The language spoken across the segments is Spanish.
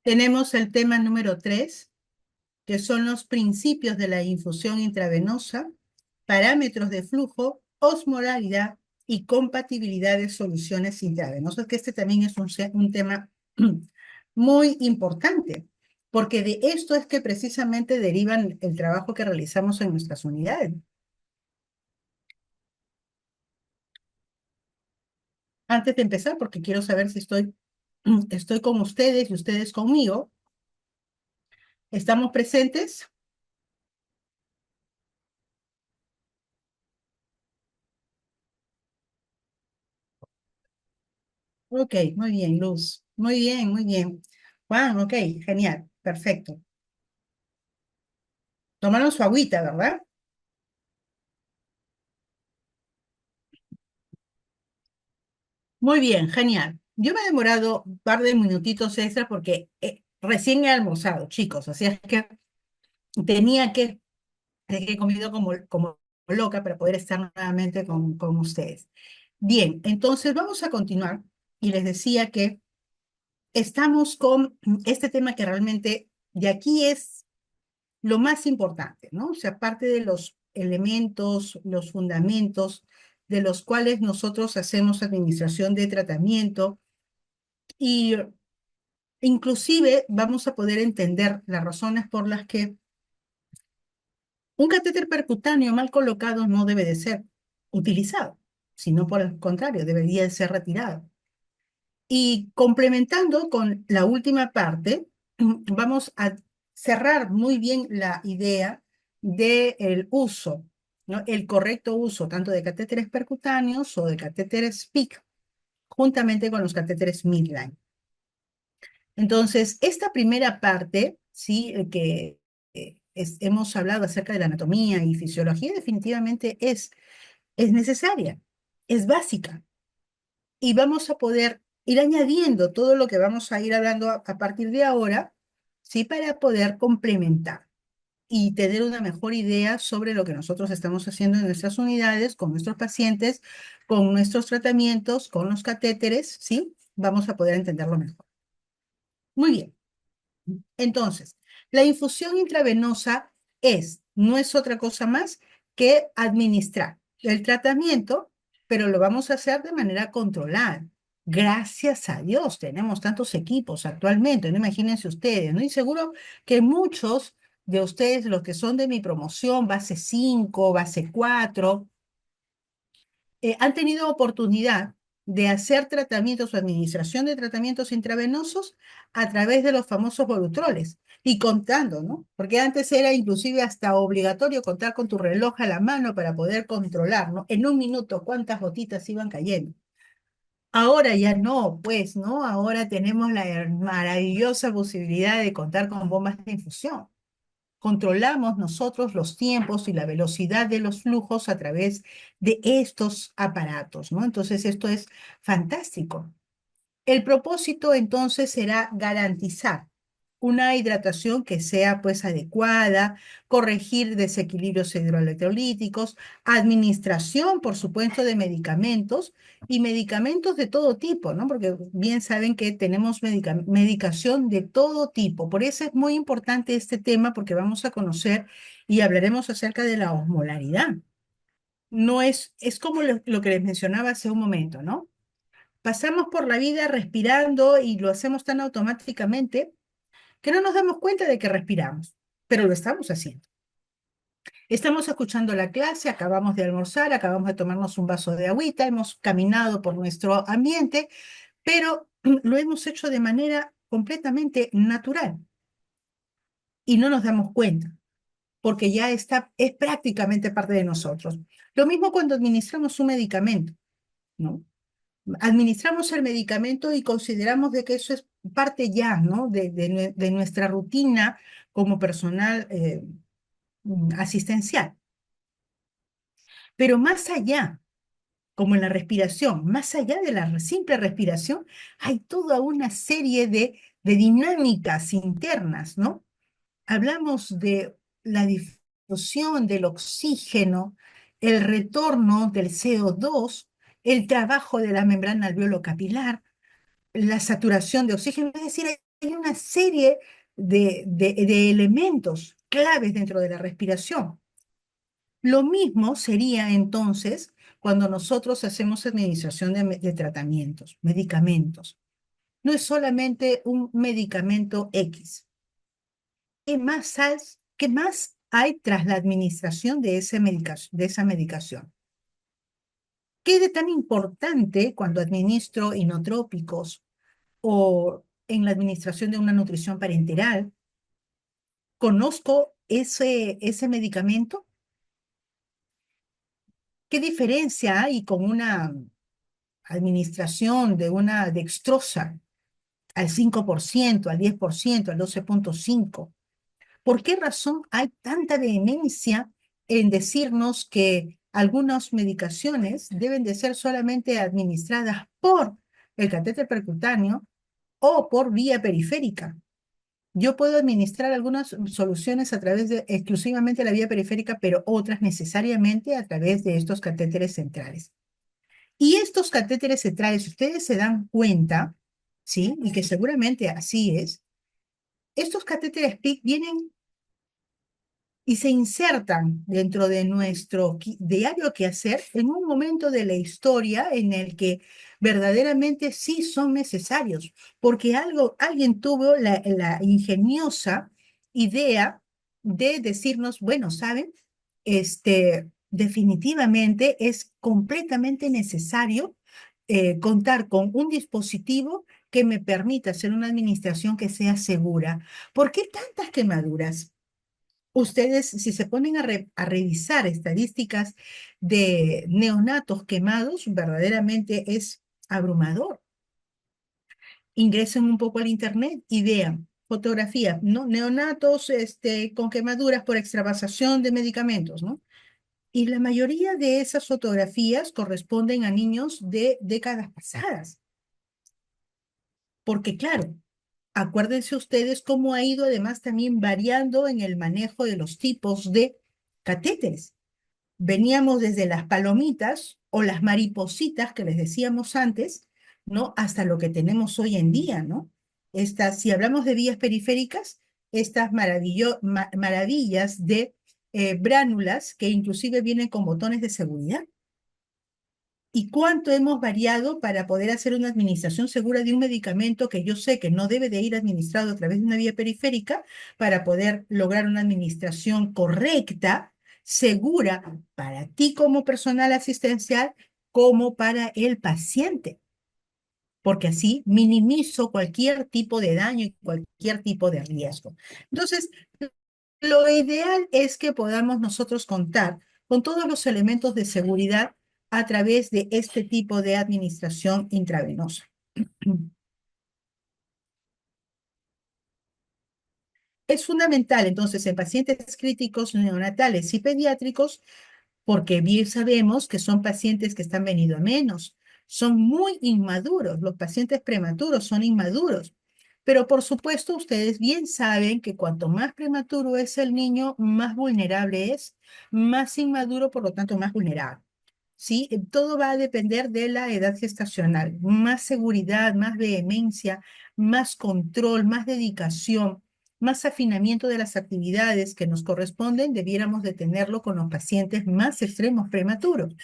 Tenemos el tema número 3, que son los principios de la infusión intravenosa, parámetros de flujo, osmolaridad y compatibilidad de soluciones intravenosas, que este también es un tema muy importante, porque de esto es que precisamente derivan el trabajo que realizamos en nuestras unidades. Antes de empezar, porque quiero saber si estoy con ustedes y ustedes conmigo, ¿estamos presentes? Ok, muy bien, Luz. Muy bien, muy bien. Juan, ok, genial, perfecto. Tomaron su agüita, ¿verdad? Muy bien, genial. Yo me he demorado un par de minutitos extra porque recién he almorzado, chicos, así es que tenía que he comido como loca para poder estar nuevamente con ustedes. Bien, entonces vamos a continuar y les decía que estamos con este tema que realmente de aquí es lo más importante, ¿no? O sea, parte de los elementos, los fundamentos de los cuales nosotros hacemos administración de tratamiento y inclusive vamos a poder entender las razones por las que un catéter percutáneo mal colocado no debe de ser utilizado, sino por el contrario, debería de ser retirado. Y complementando con la última parte, vamos a cerrar muy bien la idea del uso, ¿no? El correcto uso tanto de catéteres percutáneos o de catéteres PIC, juntamente con los catéteres midline. Entonces, esta primera parte, sí, que hemos hablado acerca de la anatomía y fisiología, definitivamente es necesaria, es básica. Y vamos a poder ir añadiendo todo lo que vamos a ir hablando a partir de ahora, ¿sí? Para poder complementar y tener una mejor idea sobre lo que nosotros estamos haciendo en nuestras unidades, con nuestros pacientes, con nuestros tratamientos, con los catéteres, ¿sí? Vamos a poder entenderlo mejor. Muy bien. Entonces, la infusión intravenosa no es otra cosa más que administrar el tratamiento, pero lo vamos a hacer de manera controlada. Gracias a Dios tenemos tantos equipos actualmente, no imagínense ustedes, ¿no? Y seguro que muchos de ustedes, los que son de mi promoción, base 5, base 4, han tenido oportunidad de hacer tratamientos o administración de tratamientos intravenosos a través de los famosos Volutroles y contando, ¿no? Porque antes era inclusive hasta obligatorio contar con tu reloj a la mano para poder controlar, ¿no? En un minuto cuántas gotitas iban cayendo. Ahora ya no, pues, ¿no? Ahora tenemos la maravillosa posibilidad de contar con bombas de infusión. Controlamos nosotros los tiempos y la velocidad de los flujos a través de estos aparatos, ¿no? Entonces, esto es fantástico. El propósito entonces será garantizar una hidratación que sea pues adecuada, corregir desequilibrios hidroelectrolíticos, administración, por supuesto, de medicamentos y medicamentos de todo tipo, ¿no? Porque bien saben que tenemos medicación de todo tipo. Por eso es muy importante este tema porque vamos a conocer y hablaremos acerca de la osmolaridad. No es como lo que les mencionaba hace un momento, ¿no? Pasamos por la vida respirando y lo hacemos tan automáticamente que no nos damos cuenta de que respiramos, pero lo estamos haciendo. Estamos escuchando la clase, acabamos de almorzar, acabamos de tomarnos un vaso de agüita, hemos caminado por nuestro ambiente, pero lo hemos hecho de manera completamente natural y no nos damos cuenta, porque ya es prácticamente parte de nosotros. Lo mismo cuando administramos un medicamento, ¿no? Administramos el medicamento y consideramos de que eso es parte ya, ¿no? De nuestra rutina como personal asistencial. Pero más allá, como en la respiración, más allá de la simple respiración, hay toda una serie de dinámicas internas, ¿no? Hablamos de la difusión del oxígeno, el retorno del CO2, el trabajo de la membrana alveolo-capilar, la saturación de oxígeno, es decir, hay hay una serie de elementos claves dentro de la respiración. Lo mismo sería entonces cuando nosotros hacemos administración de tratamientos, medicamentos. No es solamente un medicamento X. ¿Qué más hay tras la administración de de esa medicación? ¿Qué de tan importante cuando administro inotrópicos o en la administración de una nutrición parenteral? ¿Conozco ese medicamento? ¿Qué diferencia hay con una administración de una dextrosa al 5%, al 10%, al 12,5%? ¿Por qué razón hay tanta vehemencia en decirnos que algunas medicaciones deben de ser solamente administradas por el catéter percutáneo o por vía periférica? Yo puedo administrar algunas soluciones a través de exclusivamente la vía periférica, pero otras necesariamente a través de estos catéteres centrales. Y estos catéteres centrales, ustedes se dan cuenta, ¿sí? Y que seguramente así es, estos catéteres PIC vienen y se insertan dentro de nuestro diario quehacer en un momento de la historia en el que verdaderamente sí son necesarios, porque alguien tuvo la ingeniosa idea de decirnos, bueno, ¿saben? Definitivamente es completamente necesario contar con un dispositivo que me permita hacer una administración que sea segura. ¿Por qué tantas quemaduras? Ustedes, si se ponen a revisar estadísticas de neonatos quemados, verdaderamente es abrumador. Ingresen un poco al internet y vean fotografías, ¿no? Neonatos con quemaduras por extravasación de medicamentos, ¿no? Y la mayoría de esas fotografías corresponden a niños de décadas pasadas. Porque claro, acuérdense ustedes cómo ha ido además también variando en el manejo de los tipos de catéteres. Veníamos desde las palomitas o las maripositas que les decíamos antes, ¿no? Hasta lo que tenemos hoy en día, ¿no? Si hablamos de vías periféricas, estas maravillas de bránulas que inclusive vienen con botones de seguridad. ¿Y cuánto hemos variado para poder hacer una administración segura de un medicamento que yo sé que no debe de ir administrado a través de una vía periférica para poder lograr una administración correcta, segura para ti como personal asistencial, como para el paciente? Porque así minimizo cualquier tipo de daño y cualquier tipo de riesgo. Entonces, lo ideal es que podamos nosotros contar con todos los elementos de seguridad a través de este tipo de administración intravenosa. Es fundamental, entonces, en pacientes críticos neonatales y pediátricos, porque bien sabemos que son pacientes que están venido a menos, son muy inmaduros, los pacientes prematuros son inmaduros, pero por supuesto ustedes bien saben que cuanto más prematuro es el niño, más vulnerable es, más inmaduro, por lo tanto, más vulnerable. ¿Sí? Todo va a depender de la edad gestacional. Más seguridad, más vehemencia, más control, más dedicación, más afinamiento de las actividades que nos corresponden, debiéramos de tenerlo con los pacientes más extremos prematuros.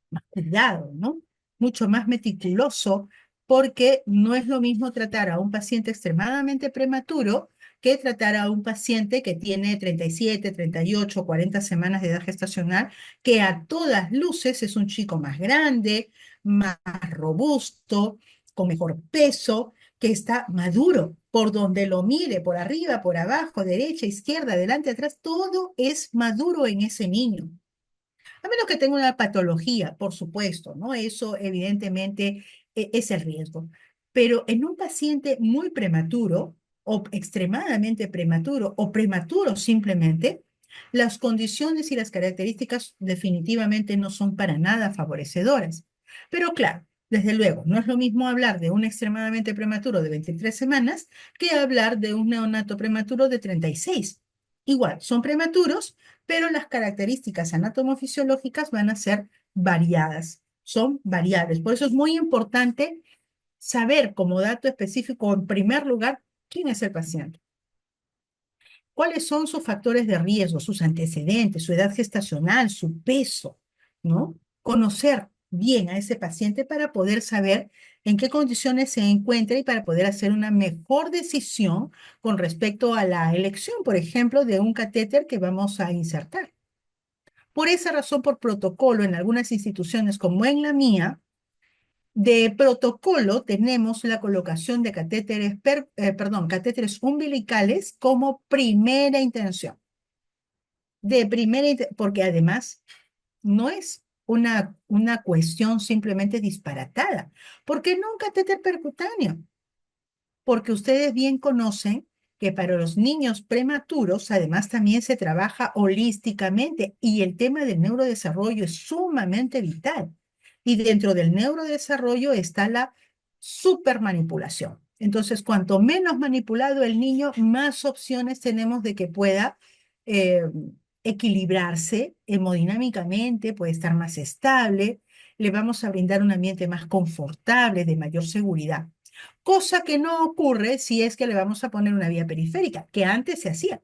Más cuidado, ¿no? Mucho más meticuloso, porque no es lo mismo tratar a un paciente extremadamente prematuro que tratar a un paciente que tiene 37, 38, 40 semanas de edad gestacional, que a todas luces es un chico más grande, más robusto, con mejor peso, que está maduro. Por donde lo mire, por arriba, por abajo, derecha, izquierda, adelante, atrás, todo es maduro en ese niño. A menos que tenga una patología, por supuesto, ¿no? Eso evidentemente es el riesgo. Pero en un paciente muy prematuro o extremadamente prematuro o prematuro simplemente, las condiciones y las características definitivamente no son para nada favorecedoras. Pero claro, desde luego, no es lo mismo hablar de un extremadamente prematuro de 23 semanas que hablar de un neonato prematuro de 36. Igual, son prematuros, pero las características anatomofisiológicas van a ser variadas, son variables. Por eso es muy importante saber como dato específico, en primer lugar, ¿Quién es el paciente? ¿Cuáles son sus factores de riesgo, sus antecedentes, su edad gestacional, su peso? ¿No? Conocer bien a ese paciente para poder saber en qué condiciones se encuentra y para poder hacer una mejor decisión con respecto a la elección, por ejemplo, de un catéter que vamos a insertar. Por esa razón, por protocolo, en algunas instituciones como en la mía, de protocolo tenemos la colocación de catéteres, catéteres umbilicales como primera intención. Porque además no es una cuestión simplemente disparatada. ¿Por qué no un catéter percutáneo? Porque ustedes bien conocen que para los niños prematuros, además también se trabaja holísticamente y el tema del neurodesarrollo es sumamente vital. Y dentro del neurodesarrollo está la supermanipulación. Entonces, cuanto menos manipulado el niño, más opciones tenemos de que pueda eh, equilibrarse hemodinámicamente, puede estar más estable, le vamos a brindar un ambiente más confortable, de mayor seguridad. Cosa que no ocurre si es que le vamos a poner una vía periférica, que antes se hacía.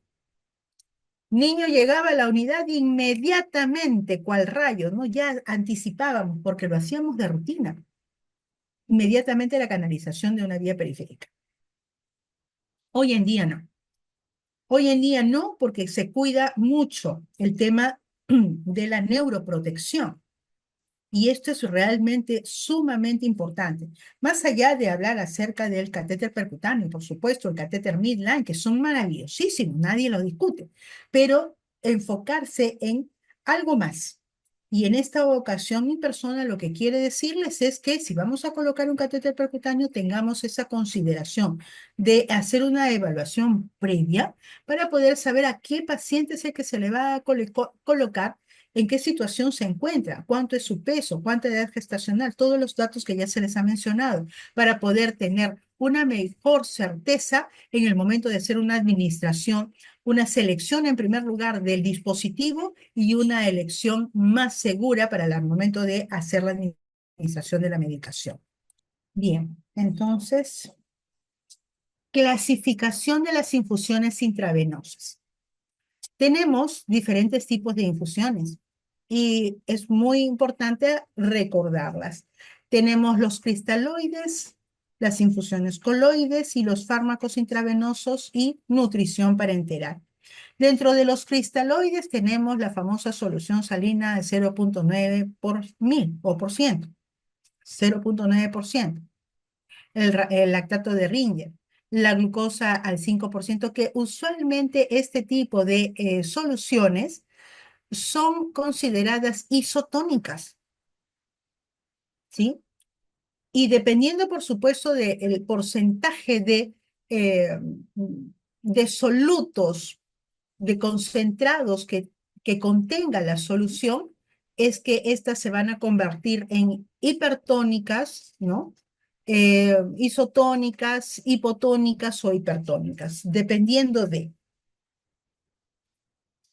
Niño llegaba a la unidad inmediatamente, cual rayo, ¿no? Ya anticipábamos, porque lo hacíamos de rutina, inmediatamente la canalización de una vía periférica. Hoy en día no. Hoy en día no, porque se cuida mucho el tema de la neuroprotección. Y esto es realmente sumamente importante. Más allá de hablar acerca del catéter percutáneo, por supuesto, el catéter midline, que son maravillosísimos, nadie lo discute, pero enfocarse en algo más. Y en esta ocasión, mi persona lo que quiere decirles es que si vamos a colocar un catéter percutáneo, tengamos esa consideración de hacer una evaluación previa para poder saber a qué paciente es el que se le va a colocar, en qué situación se encuentra, cuánto es su peso, cuánta edad gestacional, todos los datos que ya se les ha mencionado, para poder tener una mejor certeza en el momento de hacer una administración, una selección en primer lugar del dispositivo y una elección más segura para el momento de hacer la administración de la medicación. Bien, entonces, clasificación de las infusiones intravenosas. Tenemos diferentes tipos de infusiones y es muy importante recordarlas. Tenemos los cristaloides, las infusiones coloides y los fármacos intravenosos y nutrición parenteral. Dentro de los cristaloides tenemos la famosa solución salina de 0,9 por mil o por ciento, 0,9%, el lactato de Ringer, la glucosa al 5%, que usualmente este tipo de soluciones son consideradas isotónicas, ¿sí? Y dependiendo, por supuesto, del porcentaje eh, de solutos, de concentrados que contenga la solución, es que estas se van a convertir en hipertónicas, ¿no? Isotónicas, hipotónicas o hipertónicas, dependiendo de.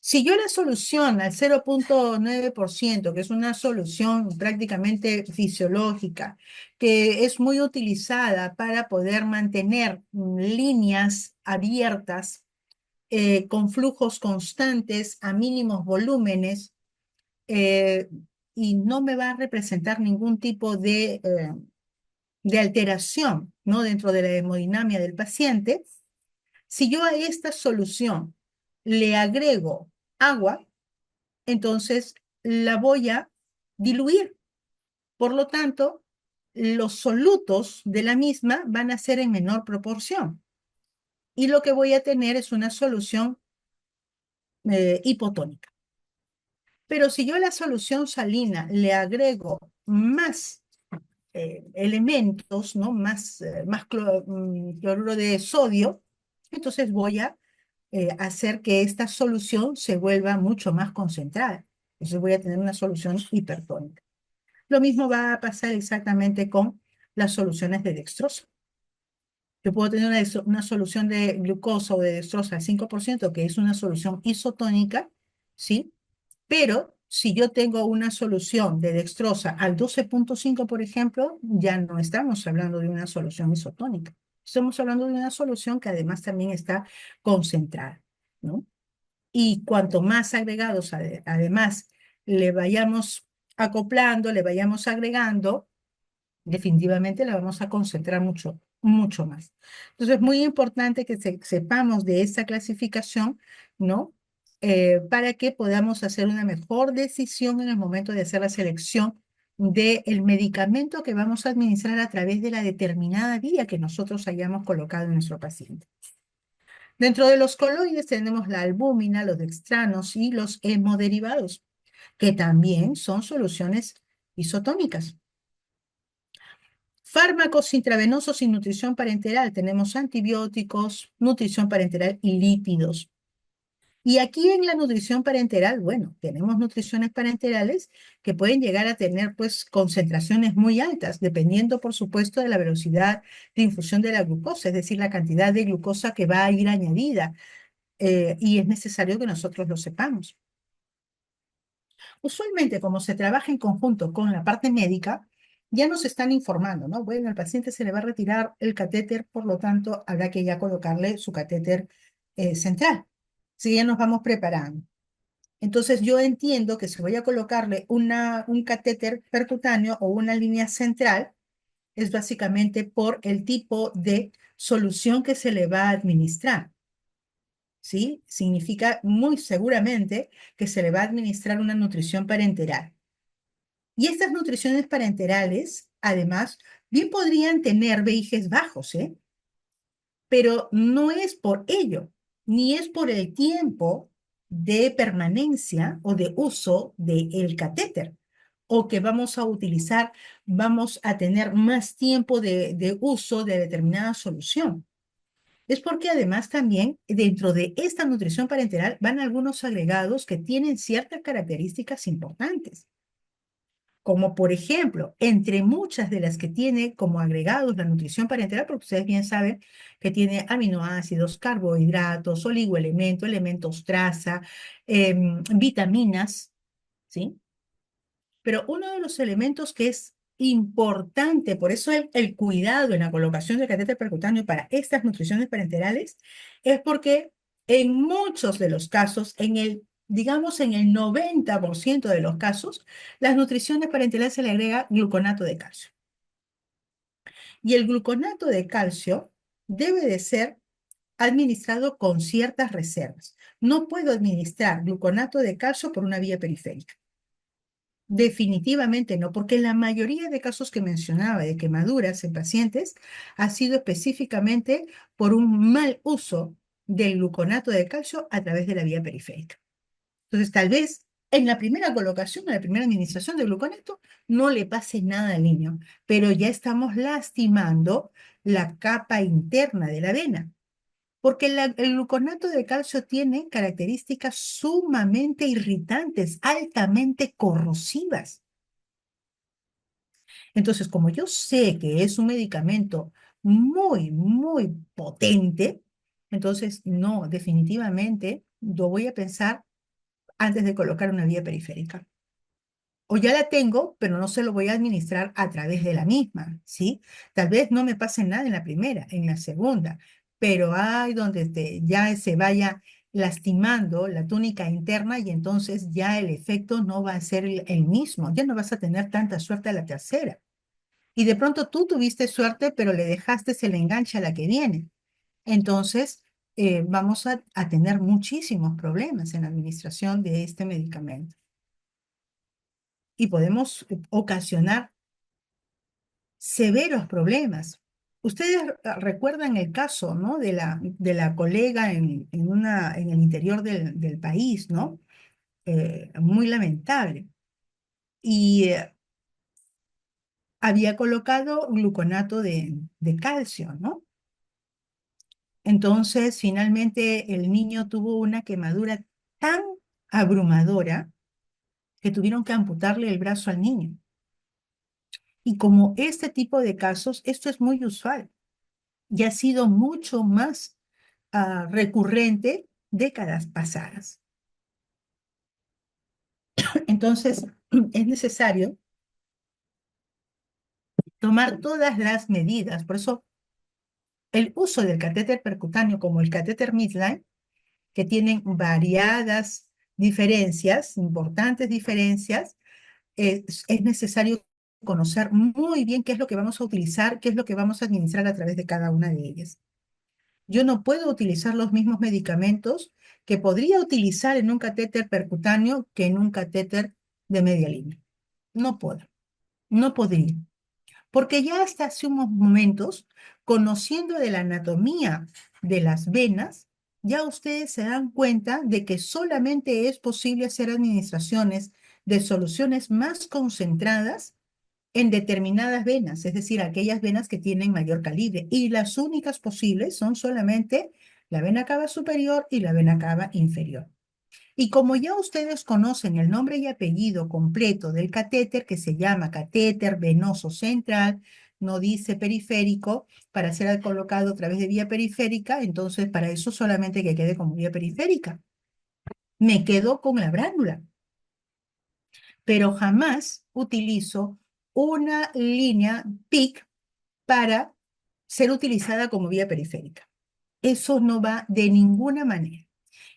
Si yo la solución al 0,9%, que es una solución prácticamente fisiológica, que es muy utilizada para poder mantener líneas abiertas con flujos constantes a mínimos volúmenes, eh, y no me va a representar ningún tipo de alteración, ¿no? Dentro de la hemodinamia del paciente, si yo a esta solución le agrego agua, entonces la voy a diluir. Por lo tanto, los solutos de la misma van a ser en menor proporción. Y lo que voy a tener es una solución hipotónica. Pero si yo a la solución salina le agrego más elementos, ¿no? Más cloruro de sodio, entonces voy a hacer que esta solución se vuelva mucho más concentrada. Entonces voy a tener una solución hipertónica. Lo mismo va a pasar exactamente con las soluciones de dextrosa. Yo puedo tener una solución de glucosa o de dextrosa al 5%, que es una solución isotónica, ¿sí? Pero si yo tengo una solución de dextrosa al 12,5, por ejemplo, ya no estamos hablando de una solución isotónica. Estamos hablando de una solución que además también está concentrada, ¿no? Y cuanto más agregados, además, le vayamos acoplando, le vayamos agregando, definitivamente la vamos a concentrar mucho, mucho más. Entonces, es muy importante que sepamos de esta clasificación, ¿no? Para que podamos hacer una mejor decisión en el momento de hacer la selección del medicamento que vamos a administrar a través de la determinada vía que nosotros hayamos colocado en nuestro paciente. Dentro de los coloides tenemos la albúmina, los dextranos y los hemoderivados, que también son soluciones isotónicas. Fármacos intravenosos y nutrición parenteral. Tenemos antibióticos, nutrición parenteral y lípidos. Y aquí en la nutrición parenteral, bueno, tenemos nutriciones parenterales que pueden llegar a tener pues concentraciones muy altas, dependiendo por supuesto de la velocidad de infusión de la glucosa, es decir, la cantidad de glucosa que va a ir añadida. Y es necesario que nosotros lo sepamos. Usualmente, como se trabaja en conjunto con la parte médica, ya nos están informando, ¿no? Bueno, al paciente se le va a retirar el catéter, por lo tanto, habrá que ya colocarle su catéter central. Si ya nos vamos preparando. Entonces, yo entiendo que si voy a colocarle un catéter percutáneo o una línea central, es básicamente por el tipo de solución que se le va a administrar. ¿Sí? Significa muy seguramente que se le va a administrar una nutrición parenteral. Y estas nutriciones parenterales, además, bien podrían tener VIGs bajos, ¿eh? Pero no es por ello, ni es por el tiempo de permanencia o de uso del catéter, o que vamos a utilizar, vamos a tener más tiempo de uso de determinada solución. Es porque además también dentro de esta nutrición parenteral van algunos agregados que tienen ciertas características importantes, como por ejemplo, entre muchas de las que tiene como agregados la nutrición parenteral, porque ustedes bien saben que tiene aminoácidos, carbohidratos, oligoelementos, elementos traza, vitaminas, ¿sí? Pero uno de los elementos que es importante, por eso el cuidado en la colocación del catéter percutáneo para estas nutriciones parenterales, es porque en muchos de los casos, digamos en el 90% de los casos, las nutriciones parenterales se le agrega gluconato de calcio. Y el gluconato de calcio debe de ser administrado con ciertas reservas. No puedo administrar gluconato de calcio por una vía periférica. Definitivamente no, porque la mayoría de casos que mencionaba de quemaduras en pacientes ha sido específicamente por un mal uso del gluconato de calcio a través de la vía periférica. Entonces, tal vez en la primera colocación, en la primera administración de gluconato, no le pase nada al niño, pero ya estamos lastimando la capa interna de la vena. Porque el gluconato de calcio tiene características sumamente irritantes, altamente corrosivas. Entonces, como yo sé que es un medicamento muy, muy potente, entonces no, definitivamente lo voy a pensar antes de colocar una vía periférica. O ya la tengo, pero no se lo voy a administrar a través de la misma, ¿sí? Tal vez no me pase nada en la primera, en la segunda, pero hay donde ya se vaya lastimando la túnica interna y entonces ya el efecto no va a ser el mismo, ya no vas a tener tanta suerte a la tercera. Y de pronto tú tuviste suerte, pero le dejaste el enganche a la que viene. Entonces, vamos a tener muchísimos problemas en la administración de este medicamento. Y podemos ocasionar severos problemas. Ustedes recuerdan el caso, ¿no? De la colega en el interior del país, ¿no? Muy lamentable. Y había colocado gluconato de calcio, ¿no? Entonces, finalmente, el niño tuvo una quemadura tan abrumadora que tuvieron que amputarle el brazo al niño. Y como este tipo de casos, esto es muy usual y ha sido mucho más recurrente décadas pasadas. Entonces, es necesario tomar todas las medidas. Por eso el uso del catéter percutáneo como el catéter midline, que tienen variadas diferencias, importantes diferencias, es necesario conocer muy bien qué es lo que vamos a utilizar, qué es lo que vamos a administrar a través de cada una de ellas. Yo no puedo utilizar los mismos medicamentos que podría utilizar en un catéter percutáneo que en un catéter de media línea. No puedo, no podría. Porque ya hasta hace unos momentos, conociendo de la anatomía de las venas, ya ustedes se dan cuenta de que solamente es posible hacer administraciones de soluciones más concentradas en determinadas venas, es decir, aquellas venas que tienen mayor calibre. Y las únicas posibles son solamente la vena cava superior y la vena cava inferior. Y como ya ustedes conocen el nombre y apellido completo del catéter, que se llama catéter venoso central, no dice periférico, para ser colocado a través de vía periférica, entonces para eso solamente que quede como vía periférica. Me quedo con la bránula, pero jamás utilizo una línea PIC para ser utilizada como vía periférica. Eso no va de ninguna manera.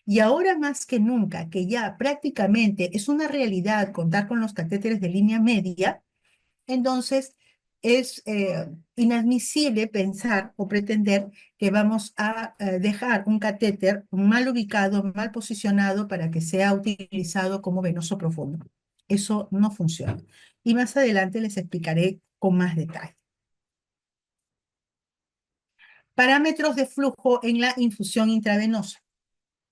Y ahora más que nunca, que ya prácticamente es una realidad contar con los catéteres de línea media, entonces es inadmisible pensar o pretender que vamos a dejar un catéter mal ubicado, mal posicionado para que sea utilizado como venoso profundo. Eso no funciona. Y más adelante les explicaré con más detalle. Parámetros de flujo en la infusión intravenosa.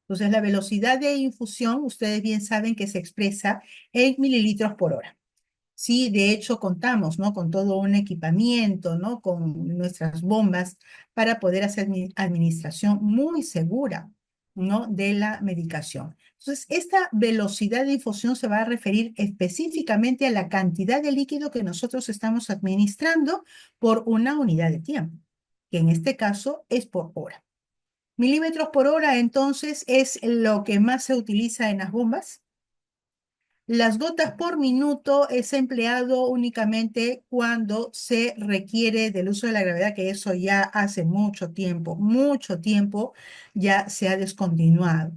Entonces, la velocidad de infusión, ustedes bien saben que se expresa en mililitros por hora. Sí, de hecho, contamos, ¿no? Con todo un equipamiento, ¿no? Con nuestras bombas para poder hacer administración muy segura, ¿no? De la medicación. Entonces, esta velocidad de infusión se va a referir específicamente a la cantidad de líquido que nosotros estamos administrando por una unidad de tiempo, que en este caso es por hora. Milímetros por hora, entonces, es lo que más se utiliza en las bombas. Las gotas por minuto es empleado únicamente cuando se requiere del uso de la gravedad, que eso ya hace mucho tiempo ya se ha descontinuado.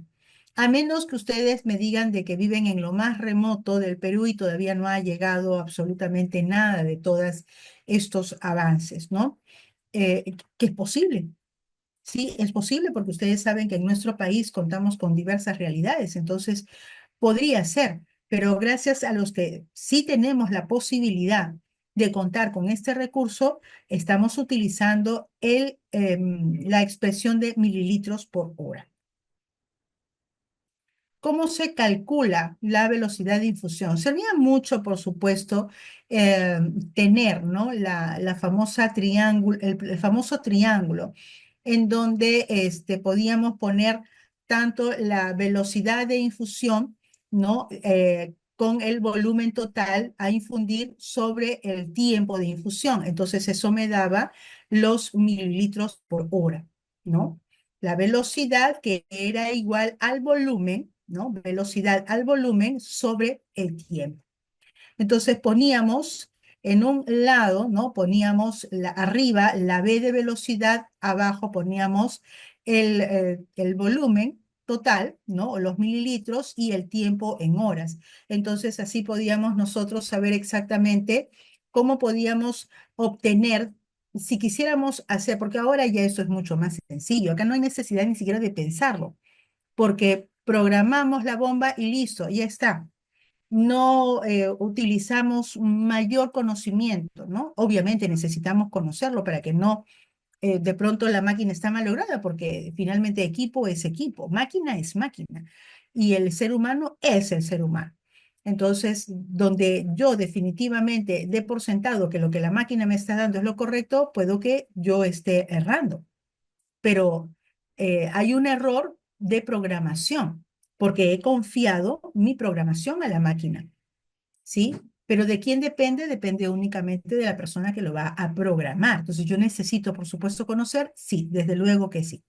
A menos que ustedes me digan de que viven en lo más remoto del Perú y todavía no ha llegado absolutamente nada de todos estos avances, ¿no? Que es posible. Sí, es posible porque ustedes saben que en nuestro país contamos con diversas realidades, entonces podría ser, pero gracias a los que sí tenemos la posibilidad de contar con este recurso, estamos utilizando la expresión de mililitros por hora. ¿Cómo se calcula la velocidad de infusión? Servía mucho, por supuesto, tener, ¿no? la famosa triángulo, el famoso triángulo, en donde podíamos poner tanto la velocidad de infusión, ¿no? Con el volumen total a infundir sobre el tiempo de infusión. Entonces, eso me daba los mililitros por hora, ¿no? La velocidad que era igual al volumen, ¿no? Velocidad al volumen sobre el tiempo. Entonces poníamos en un lado, ¿no? Poníamos arriba la V de velocidad, abajo poníamos el volumen total, ¿no? O los mililitros y el tiempo en horas. Entonces así podíamos nosotros saber exactamente cómo podíamos obtener, si quisiéramos hacer, porque ahora ya eso es mucho más sencillo, acá no hay necesidad ni siquiera de pensarlo, porque programamos la bomba y listo, ya está. No utilizamos mayor conocimiento, ¿no? Obviamente necesitamos conocerlo para que no, de pronto la máquina está malograda, porque finalmente equipo es equipo, máquina es máquina, y el ser humano es el ser humano. Entonces, donde yo definitivamente dé por sentado que lo que la máquina me está dando es lo correcto, puedo que yo esté errando, pero hay un error de programación, porque he confiado mi programación a la máquina, ¿sí? Pero ¿de quién depende? Depende únicamente de la persona que lo va a programar. Entonces, yo necesito, por supuesto, conocer, sí, desde luego que sí.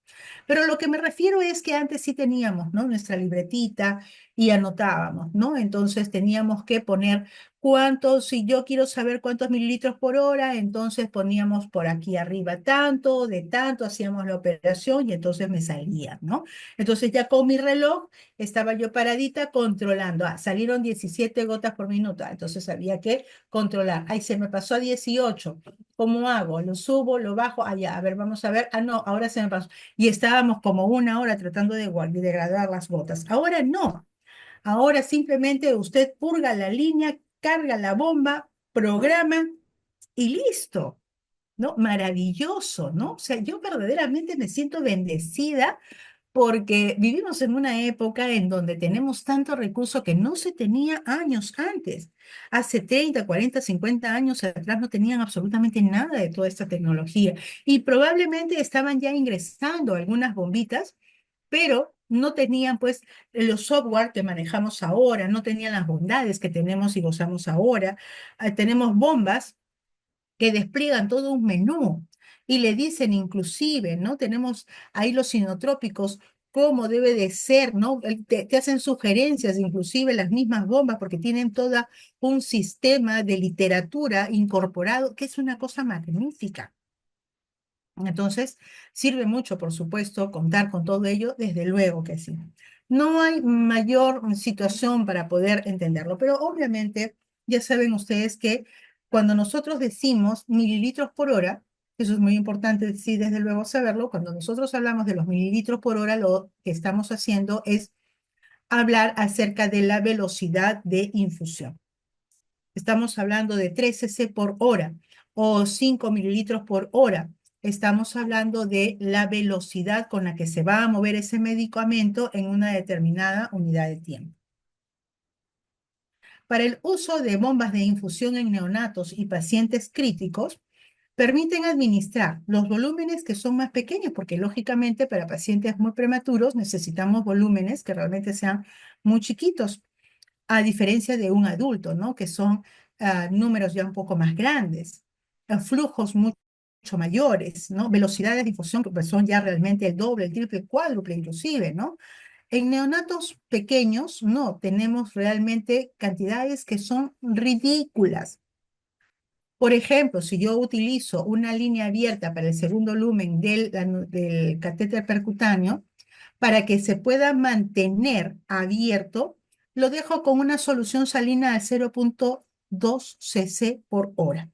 Pero lo que me refiero es que antes sí teníamos, ¿no? Nuestra libretita y anotábamos, ¿no? Entonces teníamos que poner cuántos, si yo quiero saber cuántos mililitros por hora, entonces poníamos por aquí arriba tanto, de tanto, hacíamos la operación y entonces me salía, ¿no? Entonces ya con mi reloj estaba yo paradita controlando. Ah, salieron 17 gotas por minuto. Ah, entonces había que controlar. Ay, se me pasó a 18. ¿Cómo hago? Lo subo, lo bajo. Allá, a ver, vamos a ver. Ah, no, ahora se me pasó. Y estábamos como una hora tratando de degradar las gotas. Ahora no. Ahora simplemente usted purga la línea, carga la bomba, programa y listo. ¿No? Maravilloso, ¿no? O sea, yo verdaderamente me siento bendecida porque vivimos en una época en donde tenemos tanto recurso que no se tenía años antes. Hace 30, 40, 50 años atrás no tenían absolutamente nada de toda esta tecnología y probablemente estaban ya ingresando algunas bombitas, pero no tenían pues los software que manejamos ahora, no tenían las bondades que tenemos y gozamos ahora. Tenemos bombas que despliegan todo un menú y le dicen inclusive, ¿no? Tenemos ahí los sinotrópicos, cómo debe de ser, ¿no? Te hacen sugerencias, inclusive las mismas bombas, porque tienen todo un sistema de literatura incorporado, que es una cosa magnífica. Entonces, sirve mucho, por supuesto, contar con todo ello, desde luego que sí. No hay mayor situación para poder entenderlo, pero obviamente ya saben ustedes que cuando nosotros decimos mililitros por hora, eso es muy importante, sí, desde luego saberlo, cuando nosotros hablamos de los mililitros por hora, lo que estamos haciendo es hablar acerca de la velocidad de infusión. Estamos hablando de 3 cc por hora o 5 mililitros por hora. Estamos hablando de la velocidad con la que se va a mover ese medicamento en una determinada unidad de tiempo. Para el uso de bombas de infusión en neonatos y pacientes críticos, permiten administrar los volúmenes que son más pequeños, porque lógicamente para pacientes muy prematuros necesitamos volúmenes que realmente sean muy chiquitos, a diferencia de un adulto, ¿no? Que son números ya un poco más grandes, flujos mucho mayores, ¿no? Velocidades de difusión que pues, son ya realmente el doble, el triple, el cuádruple inclusive, ¿no? En neonatos pequeños, no, tenemos realmente cantidades que son ridículas. Por ejemplo, si yo utilizo una línea abierta para el segundo lumen del catéter percutáneo, para que se pueda mantener abierto, lo dejo con una solución salina al 0.2 cc por hora.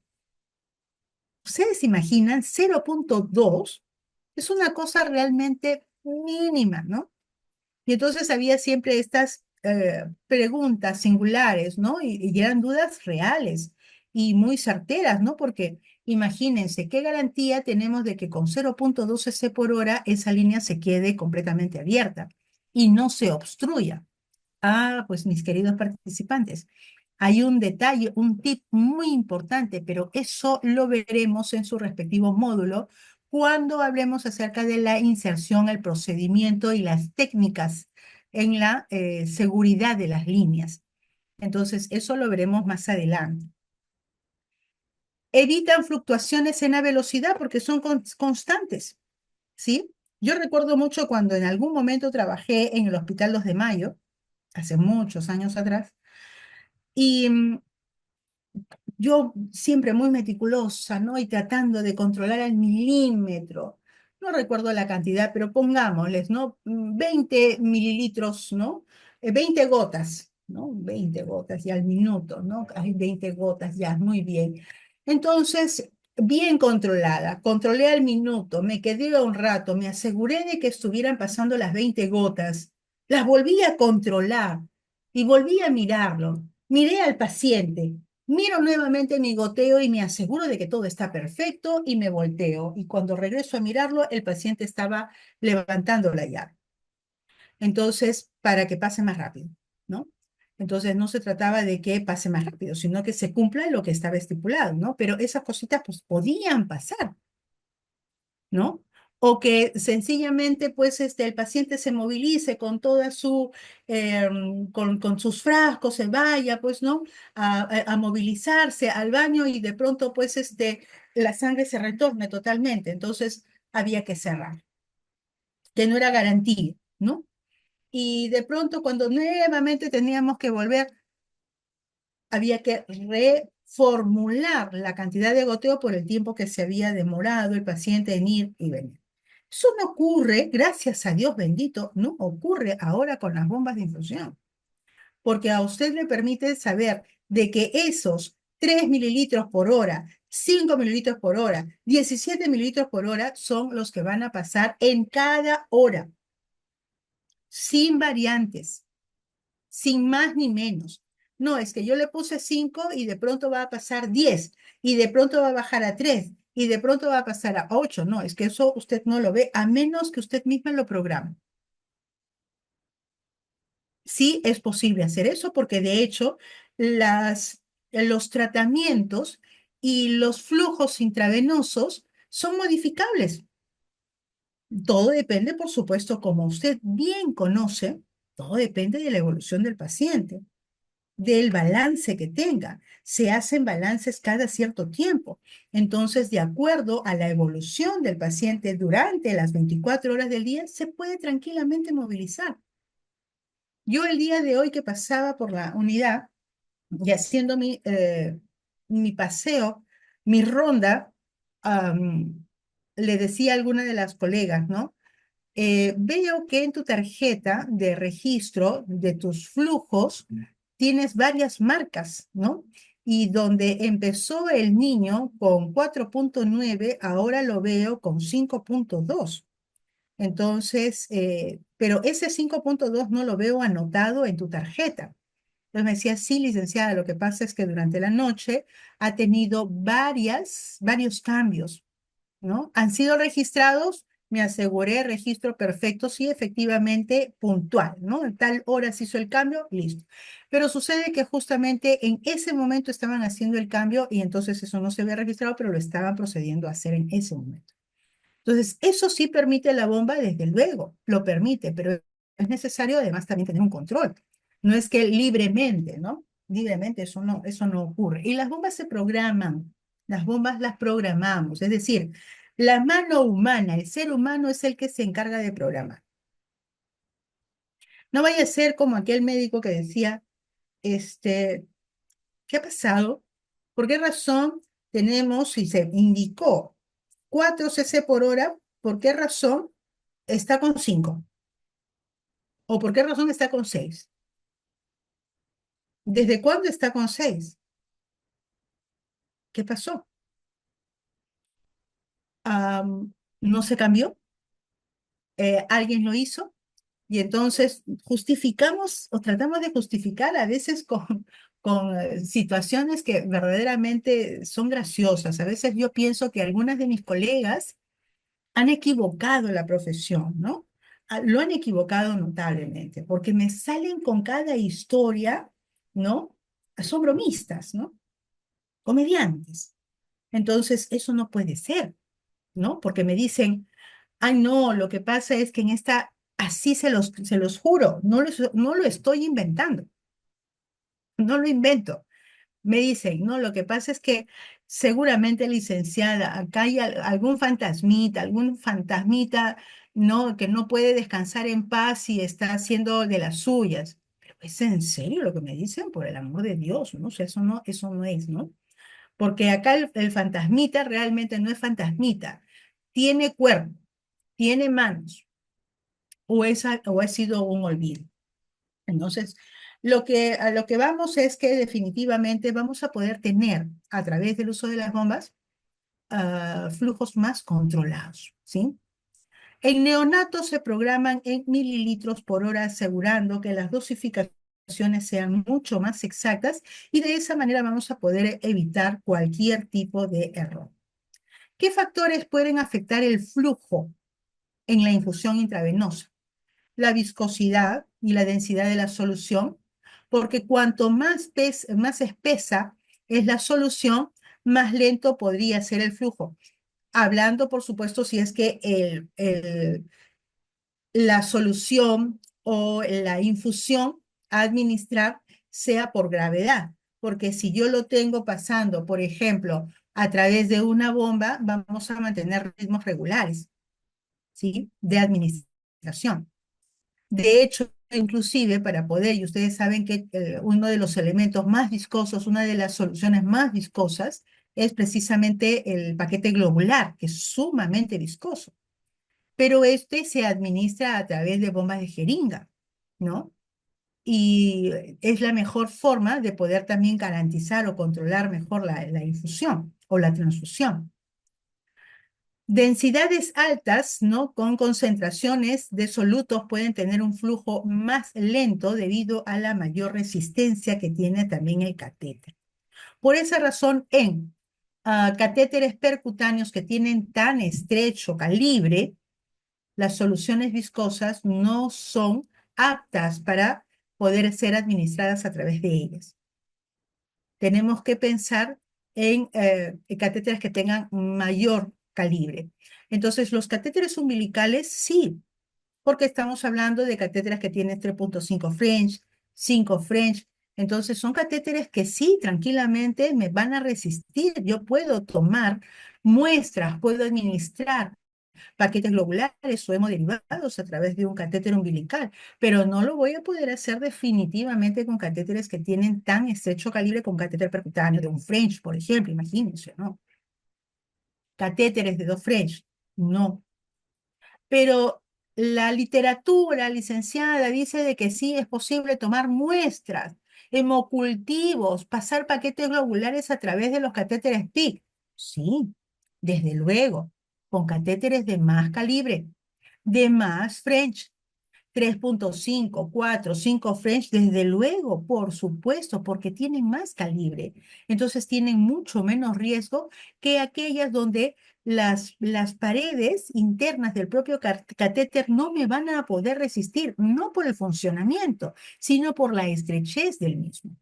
¿Ustedes imaginan? 0.2 es una cosa realmente mínima, ¿no? Y entonces había siempre estas preguntas singulares, ¿no? Y eran dudas reales y muy certeras, ¿no? Porque imagínense, ¿qué garantía tenemos de que con 0.2 cc por hora esa línea se quede completamente abierta y no se obstruya? Ah, pues mis queridos participantes, hay un detalle, un tip muy importante, pero eso lo veremos en su respectivo módulo cuando hablemos acerca de la inserción, el procedimiento y las técnicas en la seguridad de las líneas. Entonces, eso lo veremos más adelante. Evitan fluctuaciones en la velocidad porque son constantes, ¿sí? Yo recuerdo mucho cuando en algún momento trabajé en el Hospital 2 de Mayo, hace muchos años atrás, y yo siempre muy meticulosa, ¿no? Y tratando de controlar al milímetro. No recuerdo la cantidad, pero pongámosles, ¿no? 20 mililitros, ¿no? 20 gotas, ¿no? 20 gotas ya al minuto, ¿no? Hay 20 gotas ya, muy bien. Entonces, bien controlada, controlé al minuto, me quedé un rato, me aseguré de que estuvieran pasando las 20 gotas, las volví a controlar y volví a mirarlo. Miré al paciente. Miro nuevamente mi goteo y me aseguro de que todo está perfecto y me volteo. Y cuando regreso a mirarlo, el paciente estaba levantando la llave. Entonces, para que pase más rápido, ¿no? Entonces, no se trataba de que pase más rápido, sino que se cumpla lo que estaba estipulado, ¿no? Pero esas cositas, pues, podían pasar, ¿no? O que sencillamente, pues, el paciente se movilice con toda su, con sus frascos, se vaya, pues, ¿no? A movilizarse al baño y de pronto, pues, la sangre se retorne totalmente. Entonces, había que cerrar. que no era garantía, ¿no? Y de pronto, cuando nuevamente teníamos que volver, había que reformular la cantidad de goteo por el tiempo que se había demorado el paciente en ir y venir. Eso no ocurre, gracias a Dios bendito, no ocurre ahora con las bombas de infusión, porque a usted le permite saber de que esos 3 mililitros por hora, 5 mililitros por hora, 17 mililitros por hora son los que van a pasar en cada hora, sin variantes, sin más ni menos. No, es que yo le puse 5 y de pronto va a pasar 10 y de pronto va a bajar a 3 y de pronto va a pasar a 8. No, es que eso usted no lo ve a menos que usted misma lo programe. Sí es posible hacer eso porque de hecho los tratamientos y los flujos intravenosos son modificables. Todo depende, por supuesto, como usted bien conoce, todo depende de la evolución del paciente, del balance que tenga. Se hacen balances cada cierto tiempo. Entonces, de acuerdo a la evolución del paciente durante las 24 horas del día, se puede tranquilamente movilizar. Yo el día de hoy que pasaba por la unidad y haciendo mi paseo, mi ronda, am, le decía a alguna de las colegas, ¿no? Veo que en tu tarjeta de registro de tus flujos tienes varias marcas, ¿no? Y donde empezó el niño con 4,9, ahora lo veo con 5,2. Entonces, pero ese 5,2 no lo veo anotado en tu tarjeta. Entonces me decía, sí, licenciada, lo que pasa es que durante la noche ha tenido varios cambios, ¿no? Han sido registrados, me aseguré, registro perfecto, sí, efectivamente puntual, ¿no? En tal hora se hizo el cambio, listo. Pero sucede que justamente en ese momento estaban haciendo el cambio y entonces eso no se había registrado, pero lo estaban procediendo a hacer en ese momento. Entonces, eso sí permite la bomba, desde luego, lo permite, pero es necesario además también tener un control. No es que libremente, ¿no? Libremente eso no ocurre. Y las bombas se programan, las bombas las programamos, es decir, la mano humana, el ser humano es el que se encarga de programar. No vaya a ser como aquel médico que decía, este, ¿qué ha pasado? ¿Por qué razón tenemos, si se indicó 4 cc por hora, por qué razón está con 5? ¿O por qué razón está con 6? ¿Desde cuándo está con 6? ¿Qué pasó? ¿No se cambió? ¿Alguien lo hizo? Y entonces justificamos o tratamos de justificar a veces con situaciones que verdaderamente son graciosas. A veces yo pienso que algunas de mis colegas han equivocado la profesión, ¿no? Lo han equivocado notablemente, porque me salen con cada historia, ¿no? Son bromistas, ¿no? Comediantes. Entonces, eso no puede ser, ¿no? Porque me dicen, ay, no, lo que pasa es que en esta, así se los juro, no lo estoy inventando, no lo invento. Me dicen, no, lo que pasa es que seguramente, licenciada, acá hay algún fantasmita, no, que no puede descansar en paz y está haciendo de las suyas. Pero ¿es en serio lo que me dicen? Por el amor de Dios, ¿no? O sea, eso no es, ¿no? Porque acá el fantasmita realmente no es fantasmita. Tiene cuerpo, tiene manos, o ha sido un olvido. Entonces, a lo que vamos es que definitivamente vamos a poder tener, a través del uso de las bombas, flujos más controlados, ¿sí? En neonatos se programan en mililitros por hora, asegurando que las dosificaciones sean mucho más exactas y de esa manera vamos a poder evitar cualquier tipo de error. ¿Qué factores pueden afectar el flujo en la infusión intravenosa? La viscosidad y la densidad de la solución, porque cuanto más espesa es la solución, más lento podría ser el flujo. Hablando, por supuesto, si es que la solución o la infusión a administrar sea por gravedad, porque si yo lo tengo pasando, por ejemplo, a través de una bomba, vamos a mantener ritmos regulares, ¿sí? De administración. administración. De hecho, inclusive para poder, y ustedes saben que uno de los elementos más viscosos, una de las soluciones más viscosas, es precisamente el paquete globular, que es sumamente viscoso. Pero este se administra a través de bombas de jeringa, ¿no? Y es la mejor forma de poder también garantizar o controlar mejor la infusión o la transfusión. Densidades altas, ¿no? Con concentraciones de solutos pueden tener un flujo más lento debido a la mayor resistencia que tiene también el catéter. Por esa razón, en catéteres percutáneos que tienen tan estrecho calibre, las soluciones viscosas no son aptas para poder ser administradas a través de ellas. Tenemos que pensar en catéteres que tengan mayor calibre. Entonces, los catéteres umbilicales, sí, porque estamos hablando de catéteres que tienen 3.5 French, 5 French. Entonces, son catéteres que sí, tranquilamente me van a resistir. Yo puedo tomar muestras, puedo administrar paquetes globulares o hemoderivados a través de un catéter umbilical, pero no lo voy a poder hacer definitivamente con catéteres que tienen tan estrecho calibre como catéter percutáneo de un French, por ejemplo, imagínense, ¿no? Catéteres de 2 French, no. Pero la literatura licenciada dice de que sí es posible tomar muestras, hemocultivos, pasar paquetes globulares a través de los catéteres PIC. Sí, desde luego, con catéteres de más calibre, de más French, 3.5, 4, 5 French, desde luego, por supuesto, porque tienen más calibre. Entonces tienen mucho menos riesgo que aquellas donde las paredes internas del propio catéter no me van a poder resistir, no por el funcionamiento, sino por la estrechez del mismo.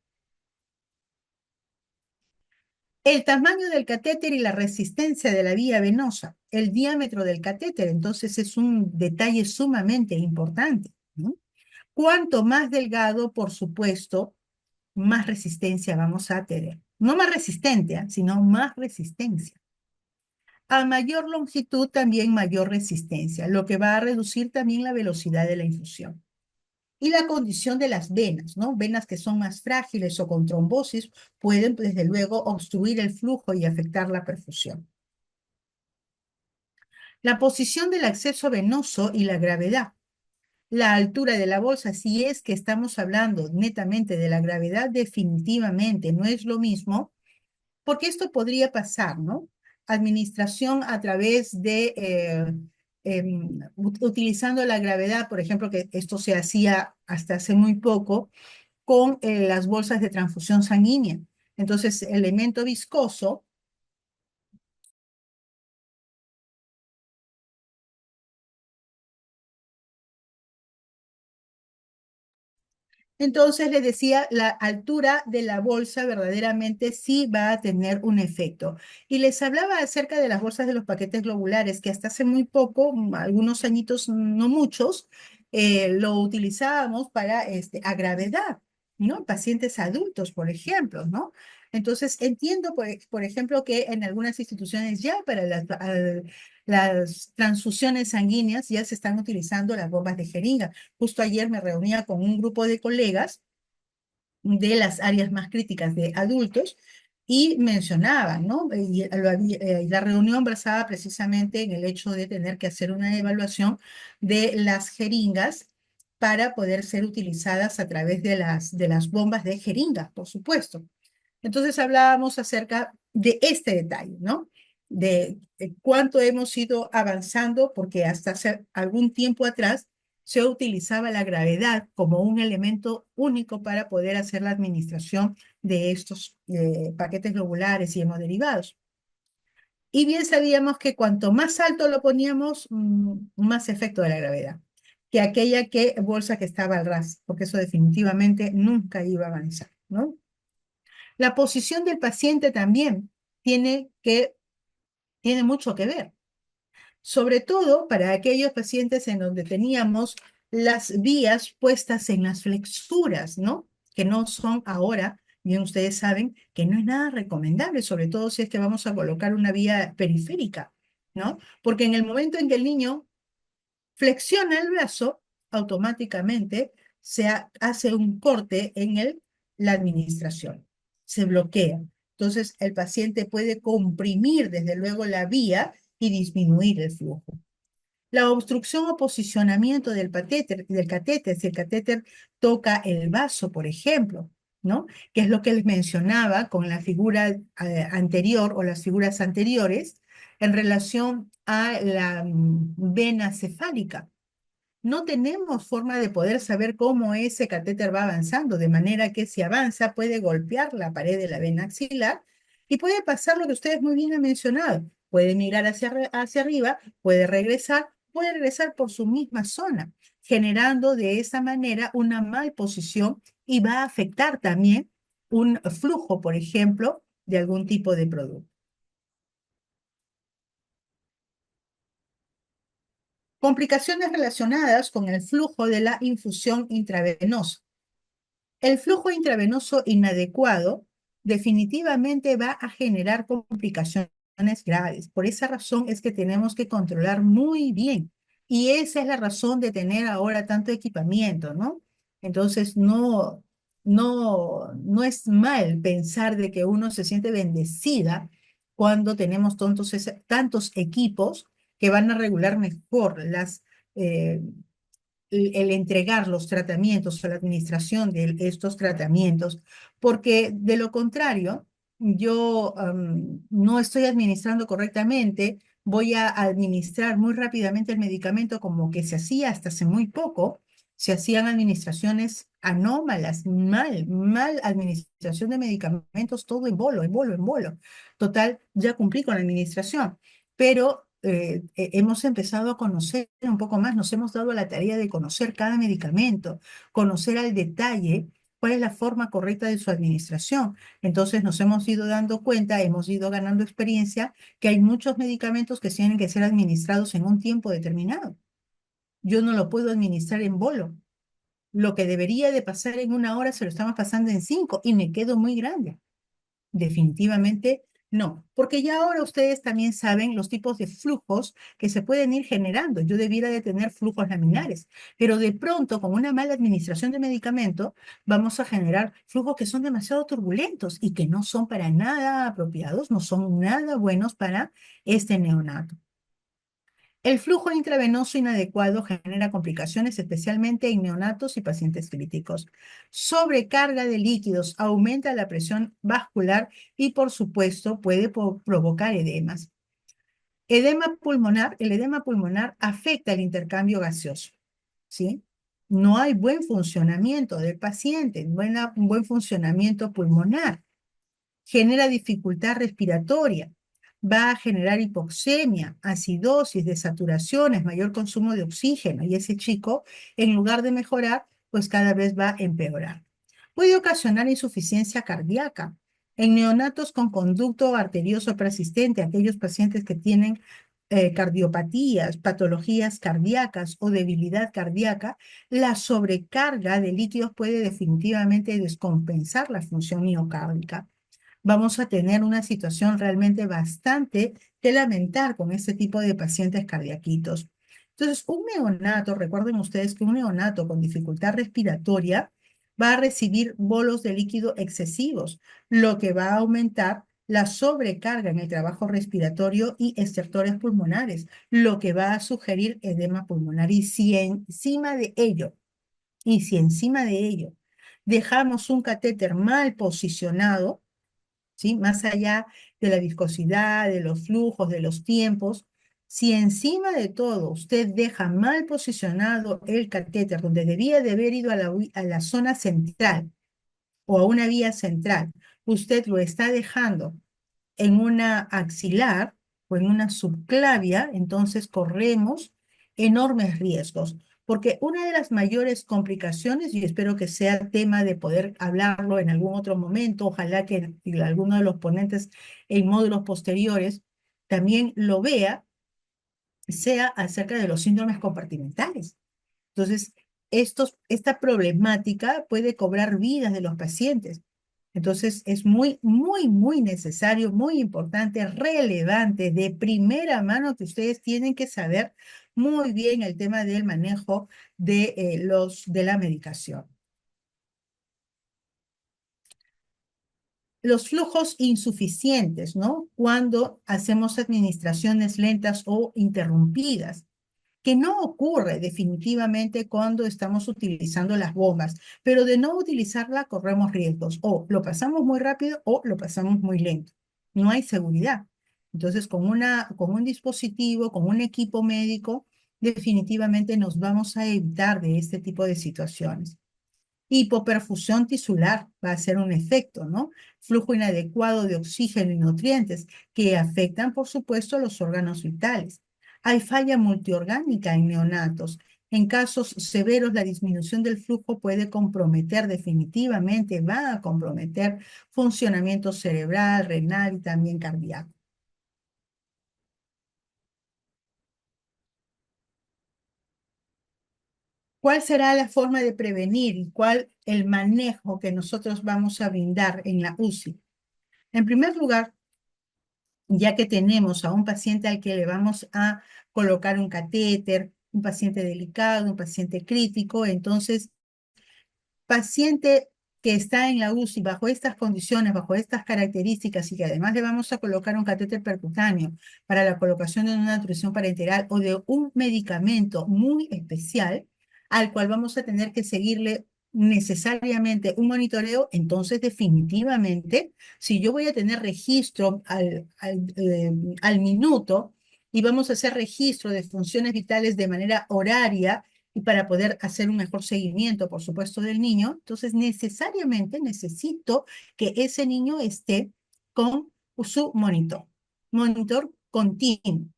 El tamaño del catéter y la resistencia de la vía venosa, el diámetro del catéter, entonces es un detalle sumamente importante, ¿no? Cuanto más delgado, por supuesto, más resistencia vamos a tener. No más resistente, sino más resistencia. A mayor longitud, también mayor resistencia, lo que va a reducir también la velocidad de la infusión. Y la condición de las venas, ¿no? Venas que son más frágiles o con trombosis pueden, desde luego, obstruir el flujo y afectar la perfusión. La posición del acceso venoso y la gravedad. La altura de la bolsa, si es que estamos hablando netamente de la gravedad, definitivamente no es lo mismo, porque esto podría pasar, ¿no? Administración a través de, utilizando la gravedad, por ejemplo, que esto se hacía hasta hace muy poco, con las bolsas de transfusión sanguínea. Entonces, elemento viscoso. Entonces les decía, la altura de la bolsa verdaderamente sí va a tener un efecto. Y les hablaba acerca de las bolsas de los paquetes globulares, que hasta hace muy poco, algunos añitos, no muchos, lo utilizábamos para a gravedad, ¿no? Pacientes adultos, por ejemplo, ¿no? Entonces entiendo, por ejemplo, que en algunas instituciones ya para las transfusiones sanguíneas ya se están utilizando las bombas de jeringa. Justo ayer me reunía con un grupo de colegas de las áreas más críticas de adultos y mencionaban, ¿no? La reunión versaba precisamente en el hecho de tener que hacer una evaluación de las jeringas para poder ser utilizadas a través de las bombas de jeringa, por supuesto. Entonces hablábamos acerca de este detalle, ¿no? De cuánto hemos ido avanzando, porque hasta hace algún tiempo atrás se utilizaba la gravedad como un elemento único para poder hacer la administración de estos paquetes globulares y hemoderivados. Y bien sabíamos que cuanto más alto lo poníamos, más efecto de la gravedad, que aquella bolsa que estaba al ras, porque eso definitivamente nunca iba a avanzar, ¿no? La posición del paciente también tiene mucho que ver, sobre todo para aquellos pacientes en donde teníamos las vías puestas en las flexuras, ¿no? Que no son ahora, bien ustedes saben, que no es nada recomendable, sobre todo si es que vamos a colocar una vía periférica, ¿no? Porque en el momento en que el niño flexiona el brazo, automáticamente hace un corte en la administración, se bloquea. Entonces, el paciente puede comprimir desde luego la vía y disminuir el flujo. La obstrucción o posicionamiento del catéter, si el catéter toca el vaso, por ejemplo, ¿no? Que es lo que les mencionaba con la figura anterior o las figuras anteriores en relación a la vena cefálica. No tenemos forma de poder saber cómo ese catéter va avanzando, de manera que si avanza puede golpear la pared de la vena axilar y puede pasar lo que ustedes muy bien han mencionado. Puede migrar hacia arriba, puede regresar por su misma zona, generando de esa manera una mal posición y va a afectar también un flujo, por ejemplo, de algún tipo de producto. Complicaciones relacionadas con el flujo de la infusión intravenosa. El flujo intravenoso inadecuado definitivamente va a generar complicaciones graves. Por esa razón es que tenemos que controlar muy bien. Y esa es la razón de tener ahora tanto equipamiento, ¿no? Entonces, no es mal pensar de que uno se siente bendecida cuando tenemos tantos equipos que van a regular mejor eh, el entregar los tratamientos o la administración de estos tratamientos, porque de lo contrario, yo no estoy administrando correctamente, voy a administrar muy rápidamente el medicamento como que se hacía hasta hace muy poco, se hacían administraciones anómalas, mal administración de medicamentos, todo en bolo, en bolo, en bolo. Total, ya cumplí con la administración, pero hemos empezado a conocer un poco más, nos hemos dado la tarea de conocer cada medicamento, conocer al detalle cuál es la forma correcta de su administración. Entonces nos hemos ido dando cuenta, hemos ido ganando experiencia que hay muchos medicamentos que tienen que ser administrados en un tiempo determinado. Yo no lo puedo administrar en bolo. Lo que debería de pasar en 1 hora se lo estamos pasando en 5 y me quedo muy grande. Definitivamente no, porque ya ahora ustedes también saben los tipos de flujos que se pueden ir generando. Yo debiera de tener flujos laminares, pero de pronto con una mala administración de medicamento vamos a generar flujos que son demasiado turbulentos y que no son para nada apropiados, no son nada buenos para este neonato. El flujo intravenoso inadecuado genera complicaciones, especialmente en neonatos y pacientes críticos. Sobrecarga de líquidos aumenta la presión vascular y, por supuesto, puede provocar edemas. El edema pulmonar afecta el intercambio gaseoso, ¿sí? No hay buen funcionamiento del paciente, un buen funcionamiento pulmonar, genera dificultad respiratoria, va a generar hipoxemia, acidosis, desaturaciones, mayor consumo de oxígeno, y ese chico, en lugar de mejorar, pues cada vez va a empeorar. Puede ocasionar insuficiencia cardíaca. En neonatos con conducto arterioso persistente, aquellos pacientes que tienen cardiopatías, patologías cardíacas o debilidad cardíaca, la sobrecarga de líquidos puede definitivamente descompensar la función miocárdica. Vamos a tener una situación realmente bastante que lamentar con este tipo de pacientes cardiaquitos. Entonces, un neonato, recuerden ustedes que un neonato con dificultad respiratoria va a recibir bolos de líquido excesivos, lo que va a aumentar la sobrecarga en el trabajo respiratorio y estertores pulmonares, lo que va a sugerir edema pulmonar. Y si encima de ello dejamos un catéter mal posicionado, ¿sí? Más allá de la viscosidad, de los flujos, de los tiempos, si encima de todo usted deja mal posicionado el catéter donde debía de haber ido a la zona central o a una vía central, usted lo está dejando en una axilar o en una subclavia, entonces corremos enormes riesgos. Porque una de las mayores complicaciones, y espero que sea tema de poder hablarlo en algún otro momento, ojalá que alguno de los ponentes en módulos posteriores también lo vea, sea acerca de los síndromes compartimentales. Entonces, esta problemática puede cobrar vidas de los pacientes. Entonces, es muy necesario, muy importante, relevante, de primera mano que ustedes tienen que saber muy bien el tema del manejo de la medicación. Los flujos insuficientes, ¿no? Cuando hacemos administraciones lentas o interrumpidas, que no ocurre definitivamente cuando estamos utilizando las bombas, pero de no utilizarla corremos riesgos, o lo pasamos muy rápido o lo pasamos muy lento. No hay seguridad. Entonces, con un dispositivo, con un equipo médico, definitivamente nos vamos a evitar de este tipo de situaciones. Hipoperfusión tisular va a ser un efecto, ¿no? Flujo inadecuado de oxígeno y nutrientes que afectan, por supuesto, los órganos vitales. Hay falla multiorgánica en neonatos. En casos severos, la disminución del flujo puede comprometer definitivamente, va a comprometer funcionamiento cerebral, renal y también cardíaco. ¿Cuál será la forma de prevenir y cuál el manejo que nosotros vamos a brindar en la UCI? En primer lugar, ya que tenemos a un paciente al que le vamos a colocar un catéter, un paciente delicado, un paciente crítico, entonces paciente que está en la UCI bajo estas condiciones, bajo estas características y que además le vamos a colocar un catéter percutáneo para la colocación de una nutrición parenteral o de un medicamento muy especial al cual vamos a tener que seguirle necesariamente un monitoreo, entonces definitivamente, si yo voy a tener registro al minuto y vamos a hacer registro de funciones vitales de manera horaria, y para poder hacer un mejor seguimiento, por supuesto, del niño, entonces necesariamente necesito que ese niño esté con su monitor, monitor continuo.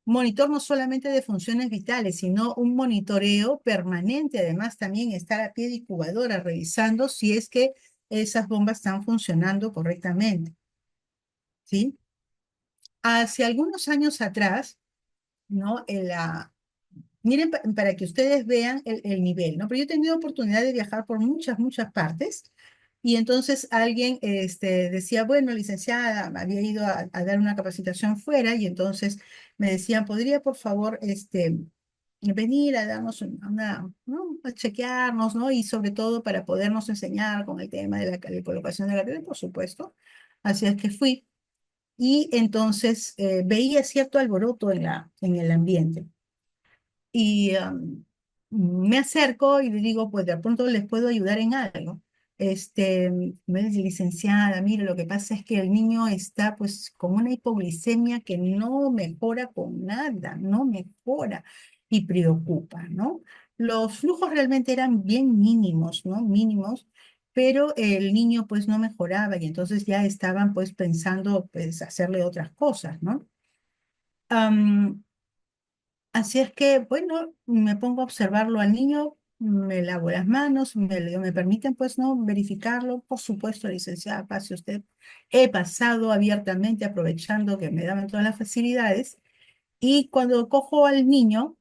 Monitor no solamente de funciones vitales, sino un monitoreo permanente, además también estar a pie de incubadora revisando si es que esas bombas están funcionando correctamente, ¿sí? Hace algunos años atrás, ¿no? Miren, para que ustedes vean el nivel, ¿no? Pero yo he tenido oportunidad de viajar por muchas, muchas partes y entonces alguien decía, bueno, licenciada, había ido a dar una capacitación fuera y entonces me decían, ¿podría por favor venir a darnos ¿no? A chequearnos, ¿no? Y sobre todo para podernos enseñar con el tema de la colocación de la red, por supuesto. Así es que fui y entonces veía cierto alboroto en el ambiente. Y me acerco y le digo, pues de pronto les puedo ayudar en algo. Me dice, licenciada, mire, lo que pasa es que el niño está pues con una hipoglicemia que no mejora con nada, no mejora y preocupa, ¿no? Los flujos realmente eran bien mínimos, ¿no? Mínimos, pero el niño pues no mejoraba y entonces ya estaban pues pensando pues hacerle otras cosas, ¿no? Am, Así es que, bueno, me pongo a observarlo al niño, me lavo las manos, me permiten, pues, ¿no? Verificarlo. Por supuesto, licenciada, pase usted. He pasado abiertamente, aprovechando que me daban todas las facilidades. Y cuando cojo al niño,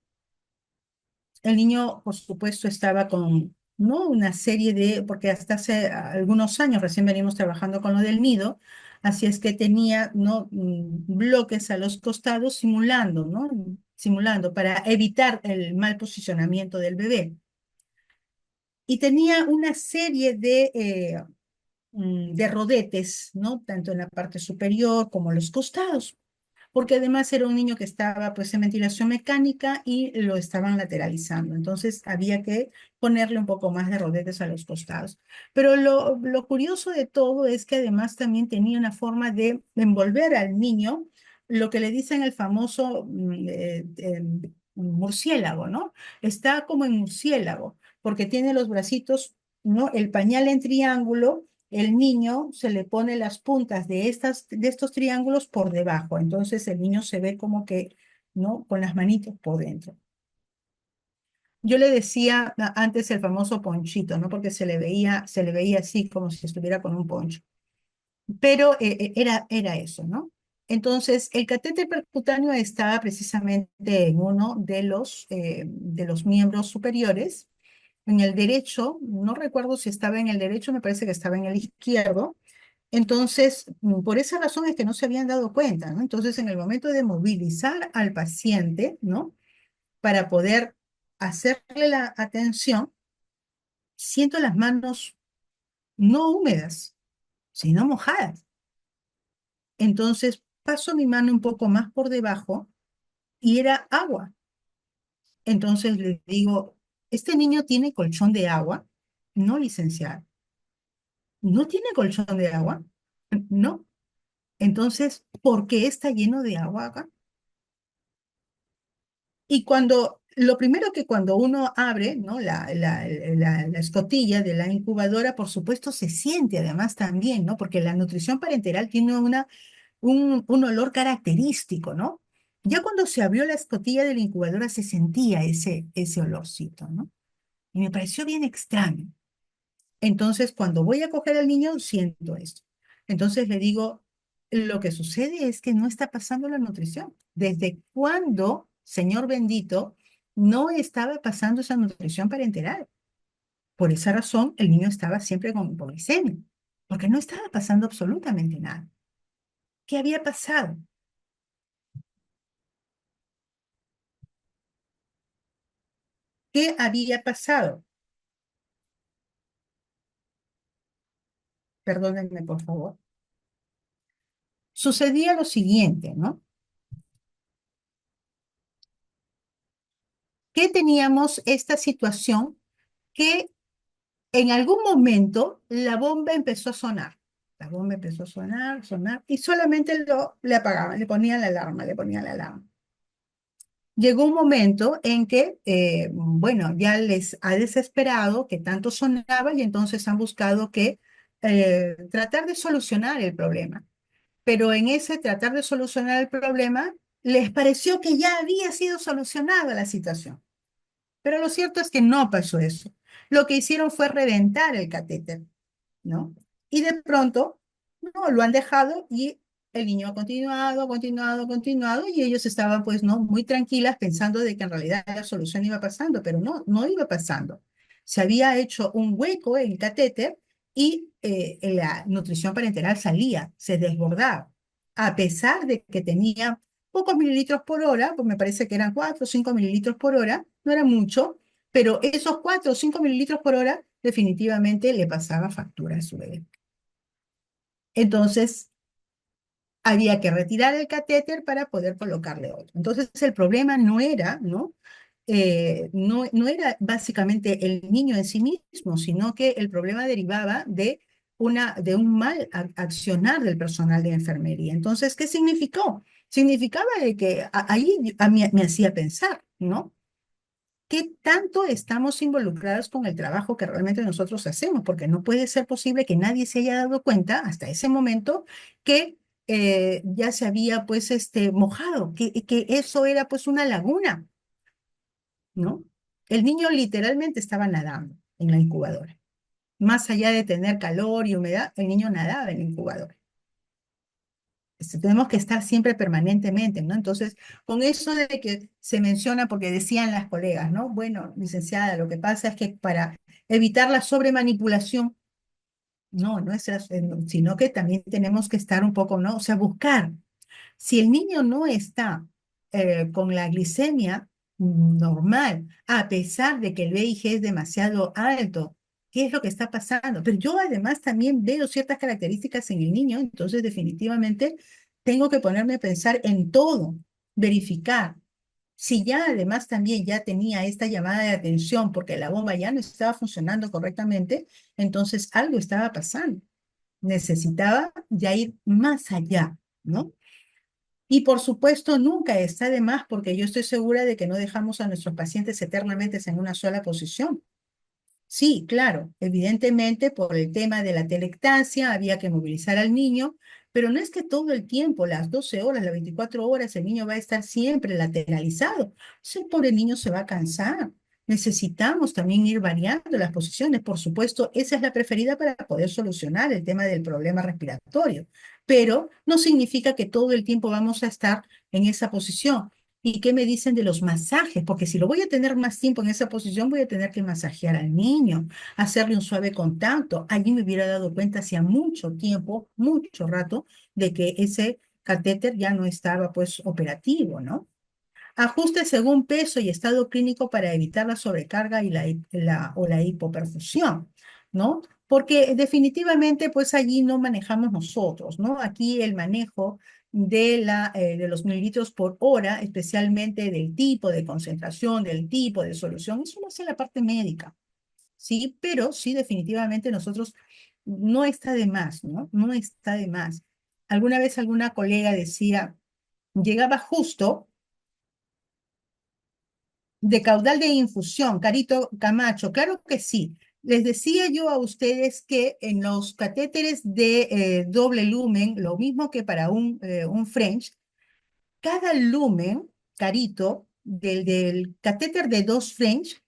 el niño, por supuesto, estaba con, ¿no? Una serie de, porque hasta hace algunos años recién venimos trabajando con lo del nido, así es que tenía, ¿no? Bloques a los costados simulando, ¿no? Simulando para evitar el mal posicionamiento del bebé. Y tenía una serie de rodetes, ¿no? Tanto en la parte superior como los costados porque además era un niño que estaba pues en ventilación mecánica y lo estaban lateralizando. Entonces había que ponerle un poco más de rodetes a los costados. Pero lo curioso de todo es que además también tenía una forma de envolver al niño, lo que le dicen el famoso murciélago, ¿no? Está como en murciélago, porque tiene los bracitos, ¿no? El pañal en triángulo el niño se le pone las puntas de estos triángulos por debajo. Entonces el niño se ve como que, ¿no? Con las manitos por dentro. Yo le decía antes el famoso ponchito, ¿no? Porque se le veía así como si estuviera con un poncho. Pero era eso, ¿no? Entonces, el catéter percutáneo estaba precisamente en uno de los miembros superiores. En el derecho, no recuerdo si estaba en el derecho, me parece que estaba en el izquierdo. Entonces, por esa razón es que no se habían dado cuenta, ¿no? Entonces, en el momento de movilizar al paciente, ¿no? para poder hacerle la atención, siento las manos no húmedas, sino mojadas. Entonces paso mi mano un poco más por debajo y era agua. Entonces le digo, ¿este niño tiene colchón de agua? No, licenciada. ¿No tiene colchón de agua? No. Entonces, ¿por qué está lleno de agua acá? Y lo primero que cuando uno abre, ¿no? La escotilla de la incubadora, por supuesto, se siente además también, ¿no? Porque la nutrición parenteral tiene un olor característico, ¿no? Ya cuando se abrió la escotilla de la incubadora se sentía ese olorcito, ¿no? Y me pareció bien extraño. Entonces, cuando voy a coger al niño, siento esto. Entonces le digo, lo que sucede es que no está pasando la nutrición. ¿Desde cuándo, Señor bendito, no estaba pasando esa nutrición parenteral? Por esa razón, el niño estaba siempre con hipoglicemia, porque no estaba pasando absolutamente nada. ¿Qué había pasado? ¿Qué había pasado? Perdónenme, por favor. Sucedía lo siguiente, ¿no? Que teníamos esta situación que en algún momento la bomba empezó a sonar. La bomba empezó a sonar, sonar, y solamente le apagaban, le ponían la alarma, le ponían la alarma. Llegó un momento en que, bueno, ya les ha desesperado que tanto sonaba y entonces han buscado que tratar de solucionar el problema. Pero en ese tratar de solucionar el problema, les pareció que ya había sido solucionada la situación. Pero lo cierto es que no pasó eso. Lo que hicieron fue reventar el catéter, ¿no? Y de pronto, no, lo han dejado y el niño ha continuado, continuado, continuado y ellos estaban pues no muy tranquilas pensando de que en realidad la solución iba pasando, pero no, no iba pasando. Se había hecho un hueco en el catéter y la nutrición parenteral salía, se desbordaba, a pesar de que tenía pocos mililitros por hora, pues me parece que eran 4 o 5 mililitros por hora, no era mucho, pero esos 4 o 5 mililitros por hora definitivamente le pasaba factura a su bebé. Entonces, había que retirar el catéter para poder colocarle otro. Entonces, el problema no era, ¿no? No era básicamente el niño en sí mismo, sino que el problema derivaba de un mal accionar del personal de enfermería. Entonces, ¿qué significó? Significaba de que ahí a mí me hacía pensar, ¿no? ¿Qué tanto estamos involucrados con el trabajo que realmente nosotros hacemos? Porque no puede ser posible que nadie se haya dado cuenta hasta ese momento que ya se había pues mojado, que eso era pues una laguna, ¿no? El niño literalmente estaba nadando en la incubadora. Más allá de tener calor y humedad, el niño nadaba en la incubadora. Tenemos que estar siempre permanentemente, ¿no? Entonces, con eso de que se menciona, porque decían las colegas, ¿no? Bueno, licenciada, lo que pasa es que para evitar la sobremanipulación, no, no es, sino que también tenemos que estar un poco, ¿no? O sea, buscar. Si el niño no está con la glicemia normal, a pesar de que el VIG es demasiado alto, ¿qué es lo que está pasando? Pero yo además también veo ciertas características en el niño, entonces definitivamente tengo que ponerme a pensar en todo, verificar. Si ya además también ya tenía esta llamada de atención porque la bomba ya no estaba funcionando correctamente, entonces algo estaba pasando. Necesitaba ya ir más allá, ¿no? Y por supuesto, nunca está de más porque yo estoy segura de que no dejamos a nuestros pacientes eternamente en una sola posición. Sí, claro, evidentemente por el tema de la telectancia había que movilizar al niño, pero no es que todo el tiempo, las 12 horas, las 24 horas, el niño va a estar siempre lateralizado. Ese pobre niño se va a cansar. Necesitamos también ir variando las posiciones. Por supuesto, esa es la preferida para poder solucionar el tema del problema respiratorio, pero no significa que todo el tiempo vamos a estar en esa posición. ¿Y qué me dicen de los masajes? Porque si lo voy a tener más tiempo en esa posición, voy a tener que masajear al niño, hacerle un suave contacto. Allí me hubiera dado cuenta hacía mucho tiempo, mucho rato, de que ese catéter ya no estaba pues operativo, ¿no? Ajuste según peso y estado clínico para evitar la sobrecarga y o la hipoperfusión, ¿no? Porque definitivamente, pues allí no manejamos nosotros, ¿no? Aquí el manejo de los mililitros por hora, especialmente del tipo de concentración, del tipo de solución, eso lo hace la parte médica, ¿sí? Pero sí, definitivamente nosotros no está de más, ¿no? No está de más. Alguna vez alguna colega decía, llegaba justo de caudal de infusión, Carito Camacho, claro que sí. Les decía yo a ustedes que en los catéteres de doble lumen, lo mismo que para un French, cada lumen, Carito, del catéter de dos French,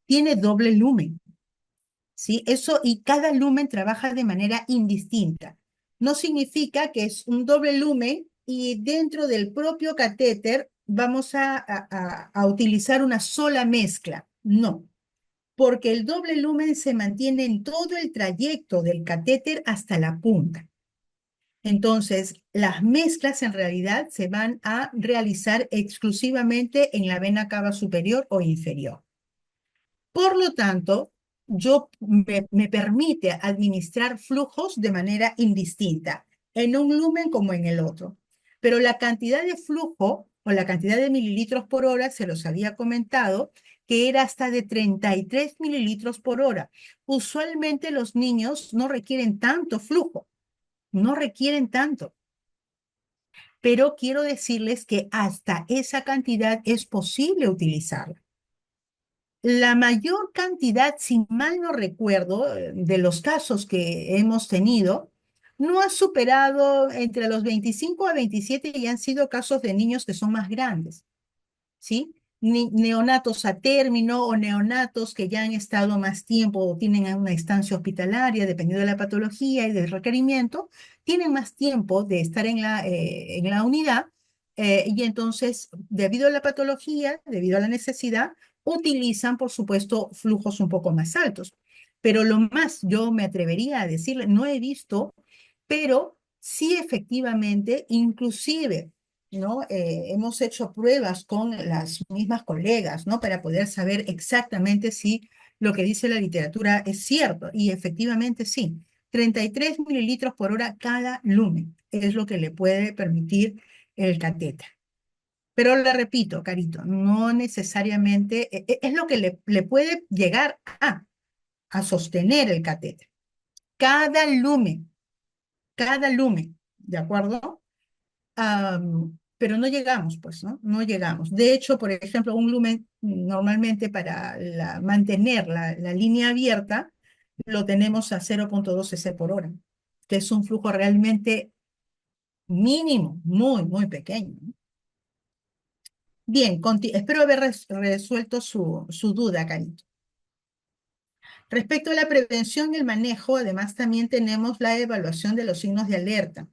tiene doble lumen. ¿Sí? Eso, y cada lumen trabaja de manera indistinta. No significa que es un doble lumen y dentro del propio catéter vamos a utilizar una sola mezcla. No, porque el doble lumen se mantiene en todo el trayecto del catéter hasta la punta. Entonces, las mezclas en realidad se van a realizar exclusivamente en la vena cava superior o inferior. Por lo tanto, me permite administrar flujos de manera indistinta, en un lumen como en el otro. Pero la cantidad de flujo o la cantidad de mililitros por hora, se los había comentado, que era hasta de 33 mililitros por hora. Usualmente los niños no requieren tanto flujo, no requieren tanto. Pero quiero decirles que hasta esa cantidad es posible utilizarla. La mayor cantidad, si mal no recuerdo, de los casos que hemos tenido, no ha superado entre los 25 a 27 y han sido casos de niños que son más grandes. ¿Sí? Neonatos a término o neonatos que ya han estado más tiempo o tienen una estancia hospitalaria, dependiendo de la patología y del requerimiento, tienen más tiempo de estar en la unidad y entonces, debido a la patología, debido a la necesidad, utilizan, por supuesto, flujos un poco más altos. Pero lo más, yo me atrevería a decirle, no he visto, pero sí efectivamente, inclusive ¿no? Hemos hecho pruebas con las mismas colegas, ¿no? Para poder saber exactamente si lo que dice la literatura es cierto. Y efectivamente sí. 33 mililitros por hora cada lumen es lo que le puede permitir el catéter. Pero le repito, Carito, no necesariamente es lo que le puede llegar a sostener el catéter. Cada lumen, ¿de acuerdo? Pero no llegamos, pues, ¿no? No llegamos. De hecho, por ejemplo, un lumen normalmente para mantener la línea abierta lo tenemos a 0,2 cc por hora, que es un flujo realmente mínimo, muy, muy pequeño, ¿no? Bien, espero haber resuelto su duda, Carito. Respecto a la prevención y el manejo, además también tenemos la evaluación de los signos de alerta,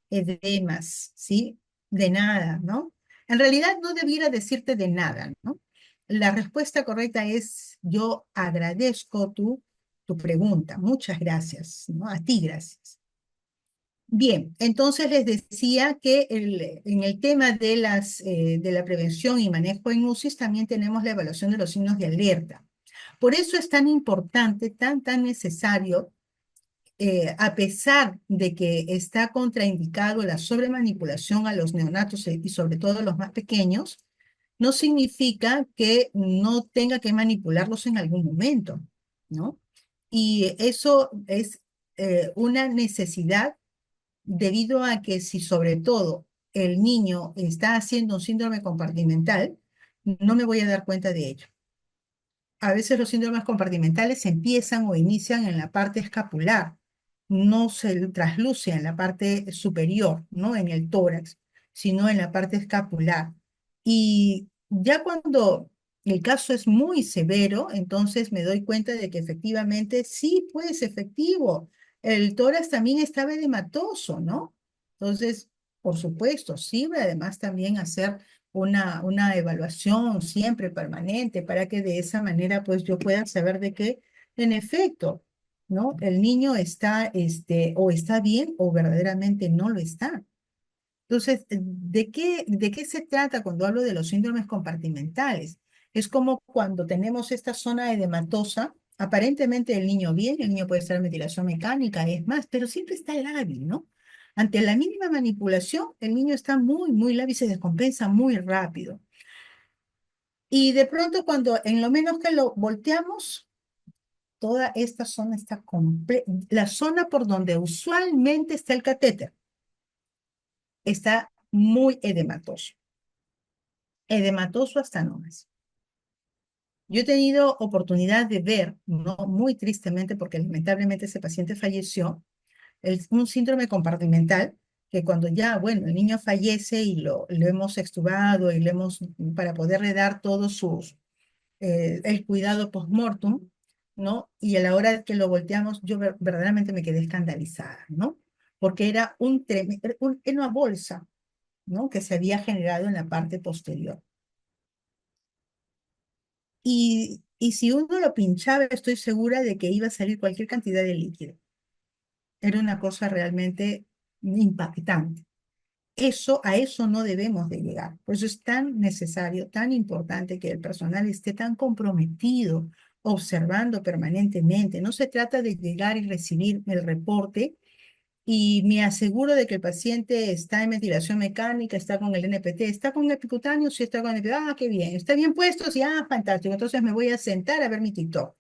edemas, ¿sí? De nada, ¿no? En realidad no debiera decirte de nada, ¿no? La respuesta correcta es, yo agradezco tu pregunta. Muchas gracias, ¿no? A ti gracias. Bien, entonces les decía que en el tema de la prevención y manejo en UCIs también tenemos la evaluación de los signos de alerta. Por eso es tan importante, tan necesario, a pesar de que está contraindicado la sobremanipulación a los neonatos y sobre todo a los más pequeños, no significa que no tenga que manipularlos en algún momento, ¿no? Y eso es una necesidad debido a que si sobre todo el niño está haciendo un síndrome compartimental, no me voy a dar cuenta de ello. A veces los síndromes compartimentales se empiezan o inician en la parte escapular, no se trasluce en la parte superior, ¿no? En el tórax, sino en la parte escapular. Y ya cuando el caso es muy severo, entonces me doy cuenta de que efectivamente sí, pues efectivo, el tórax también estaba edematoso, ¿no? Entonces, por supuesto, sirve además también hacer una evaluación siempre permanente para que de esa manera pues yo pueda saber de que en efecto, ¿no? El niño está o está bien o verdaderamente no lo está. Entonces, ¿de qué se trata cuando hablo de los síndromes compartimentales? Es como cuando tenemos esta zona edematosa, aparentemente el niño bien, el niño puede estar en ventilación mecánica, es más, pero siempre está lábil, ¿no? Ante la mínima manipulación, el niño está muy, muy lábil, se descompensa muy rápido. Y de pronto, cuando en lo menos que lo volteamos, toda esta zona está completa, la zona por donde usualmente está el catéter, está muy edematoso hasta no más. Yo he tenido oportunidad de ver, no muy tristemente, porque lamentablemente ese paciente falleció, un síndrome compartimental, que cuando ya, bueno, el niño fallece y lo hemos extubado y le hemos, para poderle dar todos el cuidado post-mortem, ¿no? Y a la hora que lo volteamos, yo verdaderamente me quedé escandalizada, ¿no? Porque era era una bolsa, ¿no? Que se había generado en la parte posterior. Y si uno lo pinchaba, estoy segura de que iba a salir cualquier cantidad de líquido. Era una cosa realmente impactante. A eso no debemos de llegar. Por eso es tan necesario, tan importante que el personal esté tan comprometido, observando permanentemente. No se trata de llegar y recibir el reporte y me aseguro de que el paciente está en ventilación mecánica, está con el NPT, está con el epicutáneo, sí está con el NPT, qué bien, está bien puesto, sí, fantástico, entonces me voy a sentar a ver mi TikTok.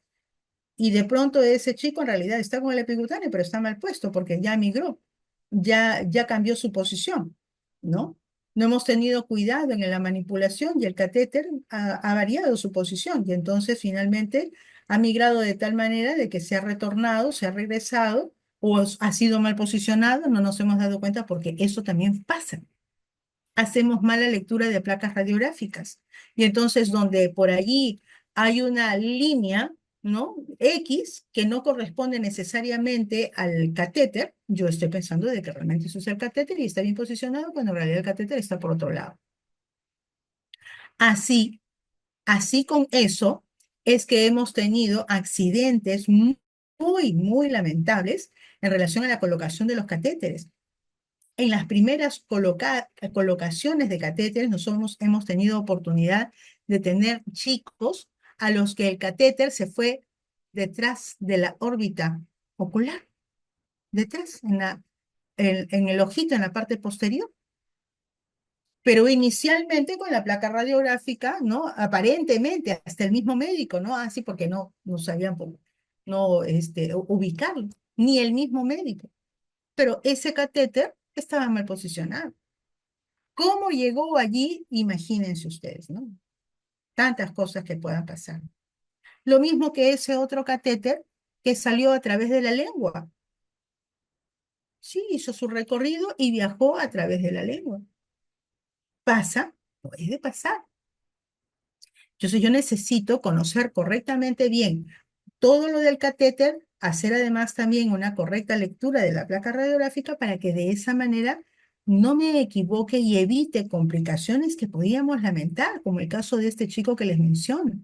Y de pronto ese chico en realidad está con el epicutáneo, pero está mal puesto porque ya migró, ya cambió su posición, ¿no? No hemos tenido cuidado en la manipulación y el catéter ha variado su posición y entonces finalmente ha migrado de tal manera de que se ha retornado, se ha regresado o ha sido mal posicionado, no nos hemos dado cuenta porque eso también pasa. Hacemos mala lectura de placas radiográficas. Y entonces donde por allí hay una línea, ¿no? X, que no corresponde necesariamente al catéter, yo estoy pensando de que realmente eso es el catéter y está bien posicionado, cuando en realidad el catéter está por otro lado. Así, así con eso es que hemos tenido accidentes muy, muy lamentables en relación a la colocación de los catéteres. En las primeras colocaciones de catéteres, nosotros hemos tenido oportunidad de tener chicos a los que el catéter se fue detrás de la órbita ocular, detrás, en el ojito, en la parte posterior. Pero inicialmente con la placa radiográfica, ¿no? Aparentemente, hasta el mismo médico, ¿no? Así porque no sabían no, ubicarlo, ni el mismo médico. Pero ese catéter estaba mal posicionado. ¿Cómo llegó allí? Imagínense ustedes, ¿no? Tantas cosas que puedan pasar. Lo mismo que ese otro catéter que salió a través de la lengua. Sí, hizo su recorrido y viajó a través de la lengua. Pasa, puede pasar. Entonces yo necesito conocer correctamente bien todo lo del catéter, hacer además también una correcta lectura de la placa radiográfica para que de esa manera no me equivoque y evite complicaciones que podíamos lamentar, como el caso de este chico que les menciono.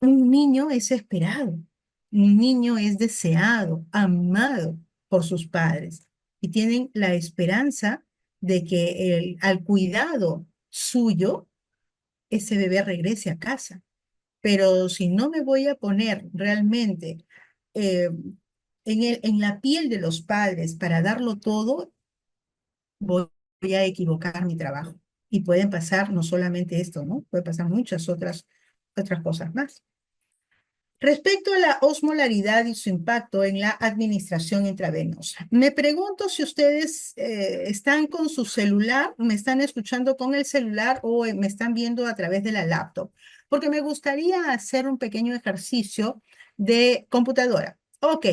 Un niño es esperado, un niño es deseado, amado por sus padres y tienen la esperanza de que al cuidado suyo, ese bebé regrese a casa. Pero si no me voy a poner realmente eh, en la piel de los padres para darlo todo, voy a equivocar mi trabajo. Y pueden pasar no solamente esto, ¿no? Puede pasar muchas otras cosas más. Respecto a la osmolaridad y su impacto en la administración intravenosa, me pregunto si ustedes están con su celular, me están escuchando con el celular o me están viendo a través de la laptop, porque me gustaría hacer un pequeño ejercicio de computadora. Ok,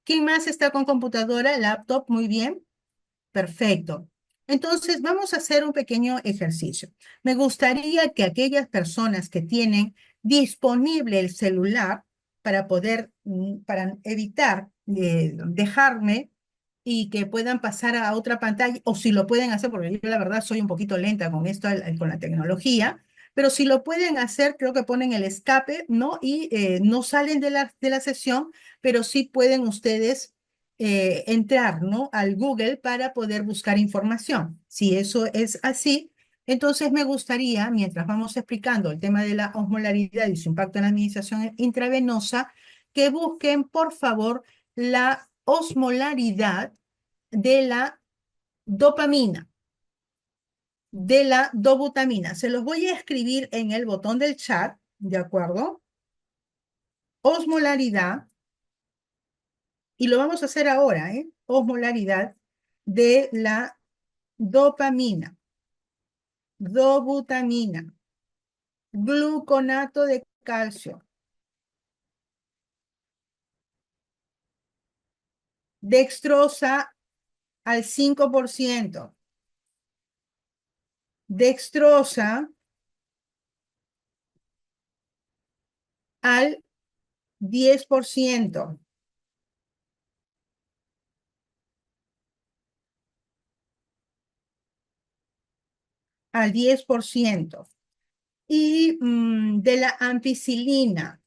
¿quién más está con computadora, laptop? Muy bien. Perfecto. Entonces, vamos a hacer un pequeño ejercicio. Me gustaría que aquellas personas que tienen disponible el celular para para evitar dejarme y que puedan pasar a otra pantalla, o si lo pueden hacer, porque yo la verdad soy un poquito lenta con esto, con la tecnología, pero si lo pueden hacer, creo que ponen el escape, ¿no? Y no salen de la sesión, pero sí pueden ustedes entrar, ¿no? al Google para poder buscar información. Si eso es así, entonces me gustaría, mientras vamos explicando el tema de la osmolaridad y su impacto en la administración intravenosa, que busquen, por favor, la osmolaridad de la dopamina, de la dobutamina. Se los voy a escribir en el botón del chat, ¿de acuerdo? Osmolaridad, y lo vamos a hacer ahora, ¿eh? Osmolaridad de la dopamina, dobutamina, gluconato de calcio, dextrosa al 5%, dextrosa al 10%, al 10%. Y de la ampicilina,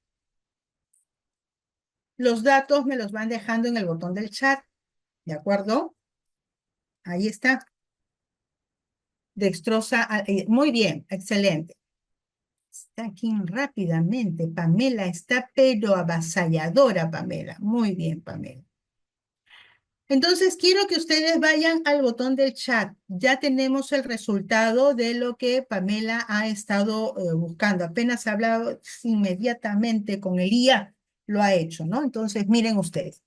los datos me los van dejando en el botón del chat, ¿de acuerdo? Ahí está. Dextrosa, muy bien, excelente. Está aquí rápidamente, Pamela, está pero avasalladora, Pamela. Muy bien, Pamela. Entonces, quiero que ustedes vayan al botón del chat. Ya tenemos el resultado de lo que Pamela ha estado buscando. Apenas ha hablado inmediatamente con el IA, lo ha hecho, ¿no? Entonces, miren ustedes.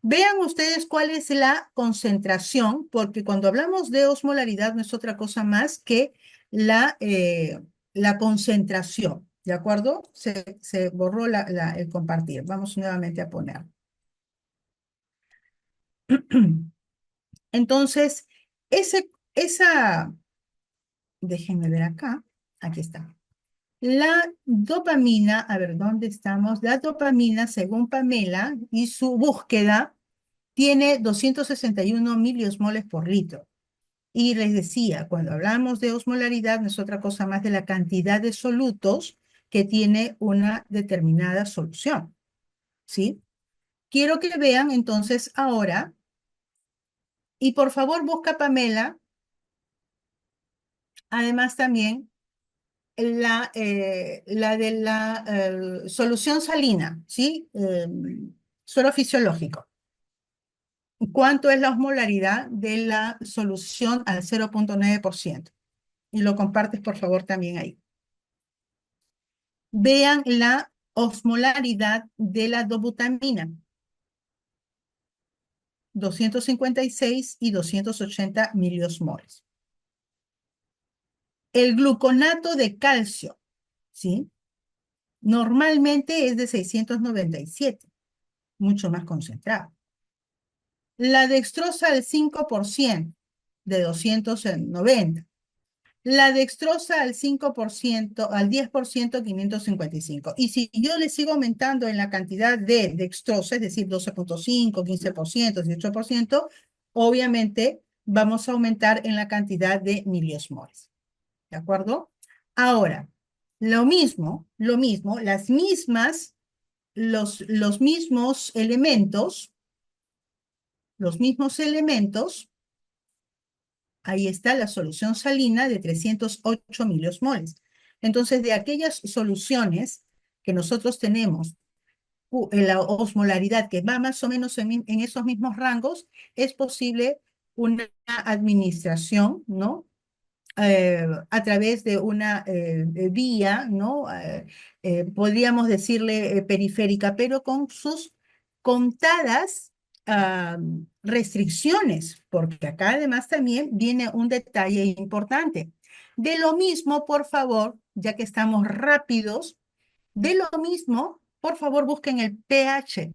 Vean ustedes cuál es la concentración, porque cuando hablamos de osmolaridad no es otra cosa más que la concentración, ¿de acuerdo? Se borró el compartir. Vamos nuevamente a poner. Entonces, déjenme ver acá, aquí está. La dopamina, a ver, ¿dónde estamos? La dopamina, según Pamela y su búsqueda, tiene 261 miliosmoles por litro. Y les decía, cuando hablamos de osmolaridad, no es otra cosa más de la cantidad de solutos que tiene una determinada solución, ¿sí? Quiero que vean entonces ahora, y por favor busca Pamela, además también la de la solución salina, ¿sí? Suero fisiológico. ¿Cuánto es la osmolaridad de la solución al 0,9%? Y lo compartes, por favor, también ahí. Vean la osmolaridad de la dobutamina, 256 y 280 miliosmoles. El gluconato de calcio, ¿sí? Normalmente es de 697, mucho más concentrado. La dextrosa al 5%, de 290. La dextrosa al 5%, al 10%, 555. Y si yo le sigo aumentando en la cantidad de dextrosa, es decir, 12,5, 15%, 18%, obviamente vamos a aumentar en la cantidad de miliosmoles. ¿De acuerdo? Ahora, lo mismo, los mismos elementos, ahí está la solución salina de 308 miliosmoles. Entonces, de aquellas soluciones que nosotros tenemos, la osmolaridad que va más o menos en esos mismos rangos, es posible una administración, ¿no? A través de una vía, ¿no? Podríamos decirle periférica, pero con sus contadas restricciones, porque acá además también viene un detalle importante. De lo mismo, por favor, ya que estamos rápidos, de lo mismo, por favor, busquen el pH.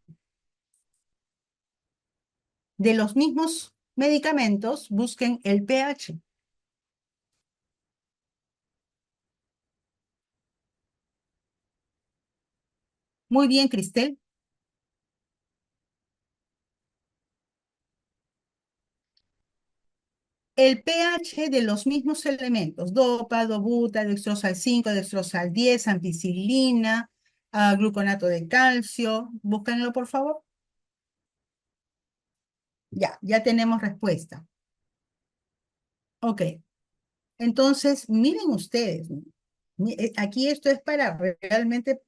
De los mismos medicamentos, busquen el pH. Muy bien, Cristel. El pH de los mismos elementos, dopa, dobuta, dextrosal 5, dextrosal 10, ampicilina, gluconato de calcio, búscanlo por favor. ya tenemos respuesta. Ok, entonces miren ustedes, ¿no? Aquí esto es para realmente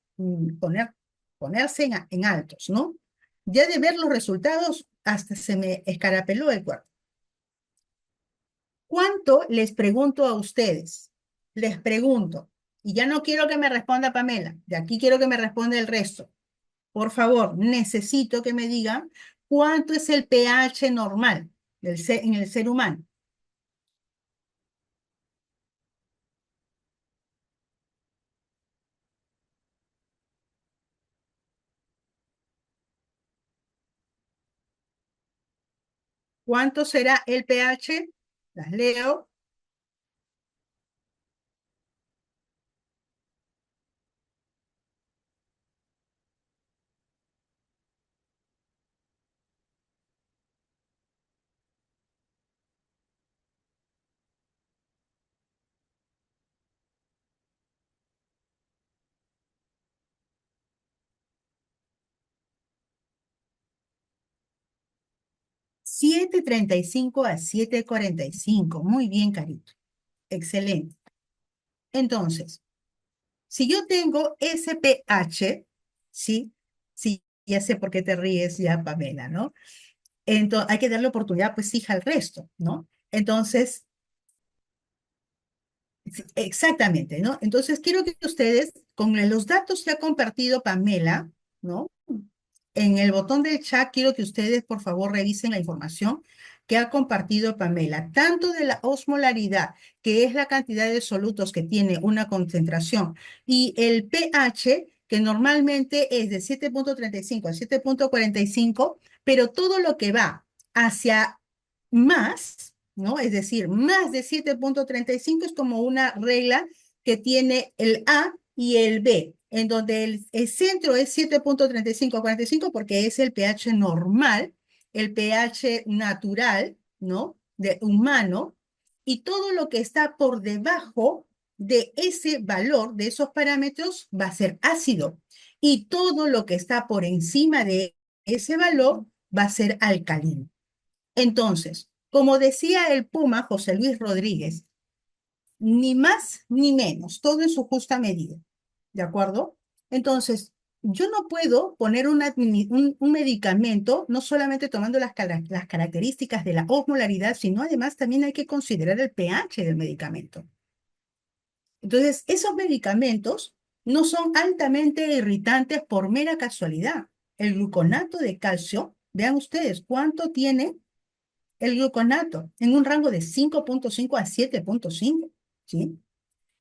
ponerse en altos, ¿no? Ya de ver los resultados, hasta se me escarapeló el cuerpo. ¿Cuánto les pregunto a ustedes? Les pregunto, y ya no quiero que me responda Pamela, de aquí quiero que me responda el resto. Por favor, necesito que me digan cuánto es el pH normal en el ser humano. ¿Cuánto será el pH? Las leo. 7,35 a 7,45. Muy bien, Carito. Excelente. Entonces, si yo tengo ese pH, ¿sí? Sí, ya sé por qué te ríes ya, Pamela, ¿no? Entonces, hay que darle oportunidad, pues, hija, al resto, ¿no? Entonces, sí, exactamente, ¿no? Entonces, quiero que ustedes, con los datos que ha compartido Pamela, ¿no? En el botón del chat, quiero que ustedes, por favor, revisen la información que ha compartido Pamela, tanto de la osmolaridad, que es la cantidad de solutos que tiene una concentración, y el pH, que normalmente es de 7,35 a 7,45, pero todo lo que va hacia más, ¿no? Es decir, más de 7,35 es como una regla que tiene el A y el B, en donde el centro es 7,35 a 45 porque es el pH normal, el pH natural, ¿no? De humano, y todo lo que está por debajo de ese valor, de esos parámetros, va a ser ácido. Y todo lo que está por encima de ese valor va a ser alcalino. Entonces, como decía el Puma José Luis Rodríguez, ni más ni menos, todo en su justa medida. ¿De acuerdo? Entonces, yo no puedo poner un medicamento, no solamente tomando las características de la osmolaridad, sino además también hay que considerar el pH del medicamento. Entonces, esos medicamentos no son altamente irritantes por mera casualidad. El gluconato de calcio, vean ustedes cuánto tiene el gluconato en un rango de 5,5 a 7,5, ¿sí?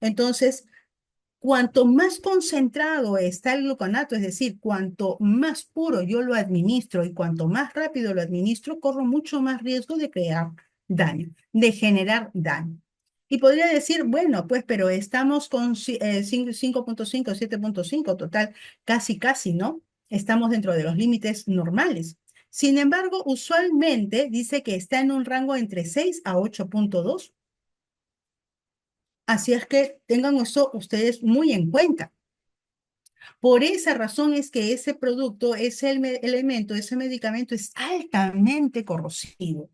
Entonces, cuanto más concentrado está el gluconato, es decir, cuanto más puro yo lo administro y cuanto más rápido lo administro, corro mucho más riesgo de crear daño, de generar daño. Y podría decir, bueno, pues, pero estamos con 5,5, 7,5, total, casi, casi, ¿no? Estamos dentro de los límites normales. Sin embargo, usualmente dice que está en un rango entre 6 a 8,2. Así es que tengan eso ustedes muy en cuenta. Por esa razón es que ese producto, ese elemento, ese medicamento es altamente corrosivo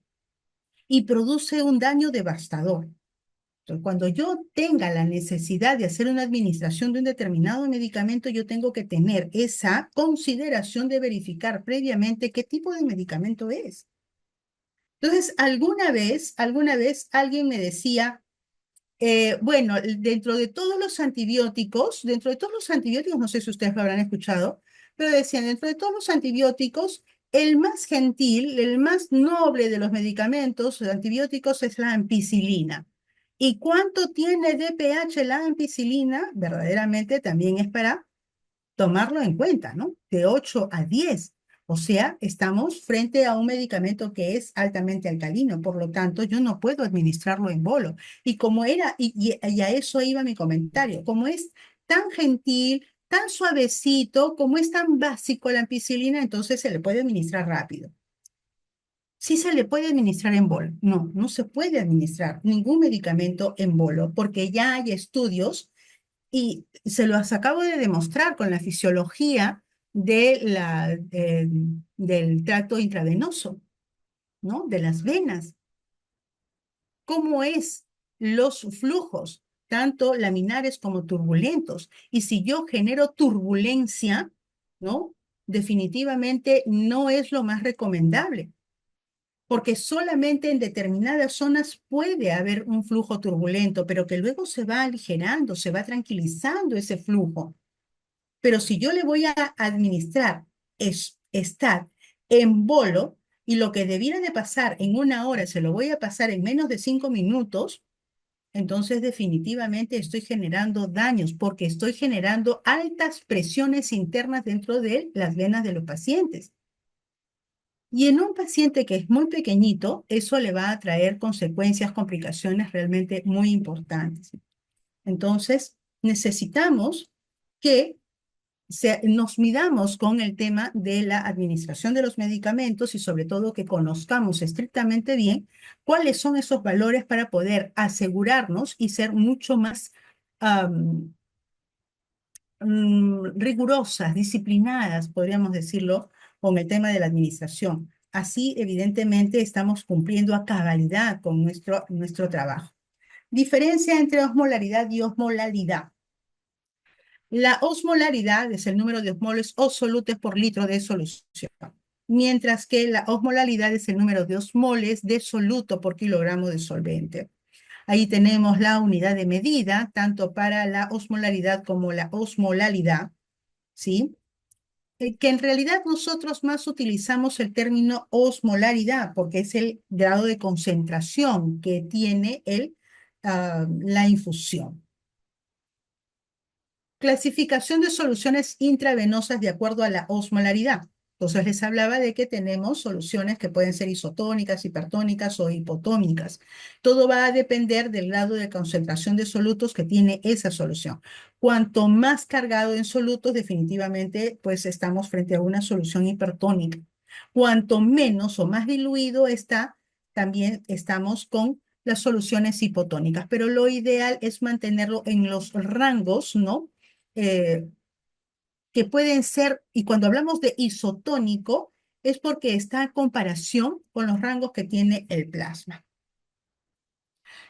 y produce un daño devastador. Entonces, cuando yo tenga la necesidad de hacer una administración de un determinado medicamento, yo tengo que tener esa consideración de verificar previamente qué tipo de medicamento es. Entonces, alguna vez alguien me decía, bueno, dentro de todos los antibióticos, no sé si ustedes lo habrán escuchado, pero decían, dentro de todos los antibióticos, el más gentil, el más noble de los medicamentos antibióticos es la ampicilina. ¿Y cuánto tiene de pH la ampicilina? Verdaderamente también es para tomarlo en cuenta, ¿no? De 8 a 10. O sea, estamos frente a un medicamento que es altamente alcalino, por lo tanto, yo no puedo administrarlo en bolo. Y como era, y a eso iba mi comentario, como es tan gentil, tan suavecito, como es tan básico la ampicilina, entonces se le puede administrar rápido. Sí se le puede administrar en bolo. No, no se puede administrar ningún medicamento en bolo, porque ya hay estudios y se los acabo de demostrar con la fisiología del tracto intravenoso. ¿no? De las venas. ¿Cómo es los flujos, tanto laminares como turbulentos? Y si yo genero turbulencia, ¿no? Definitivamente no es lo más recomendable, porque solamente en determinadas zonas puede haber un flujo turbulento, pero que luego se va aligerando, se va tranquilizando ese flujo. Pero si yo le voy a administrar estar en bolo y lo que debiera de pasar en una hora se lo voy a pasar en menos de 5 minutos, entonces definitivamente estoy generando daños porque estoy generando altas presiones internas dentro de las venas de los pacientes. Y en un paciente que es muy pequeñito, eso le va a traer consecuencias, complicaciones realmente muy importantes. Entonces, necesitamos que nos midamos con el tema de la administración de los medicamentos y sobre todo que conozcamos estrictamente bien cuáles son esos valores para poder asegurarnos y ser mucho más am, rigurosas, disciplinadas, podríamos decirlo, con el tema de la administración. Así, evidentemente, estamos cumpliendo a cabalidad con nuestro trabajo. Diferencia entre osmolaridad y osmolalidad. La osmolaridad es el número de osmoles o solutes por litro de solución, mientras que la osmolalidad es el número de osmoles de soluto por kilogramo de solvente. Ahí tenemos la unidad de medida, tanto para la osmolaridad como la osmolalidad, ¿sí? Que en realidad nosotros más utilizamos el término osmolaridad, porque es el grado de concentración que tiene la infusión. Clasificación de soluciones intravenosas de acuerdo a la osmolaridad. Entonces les hablaba de que tenemos soluciones que pueden ser isotónicas, hipertónicas o hipotónicas. Todo va a depender del grado de concentración de solutos que tiene esa solución. Cuanto más cargado en solutos, definitivamente, pues estamos frente a una solución hipertónica. Cuanto menos o más diluido está, también estamos con las soluciones hipotónicas. Pero lo ideal es mantenerlo en los rangos, ¿no? eh, que pueden ser, y cuando hablamos de isotónico, es porque está en comparación con los rangos que tiene el plasma.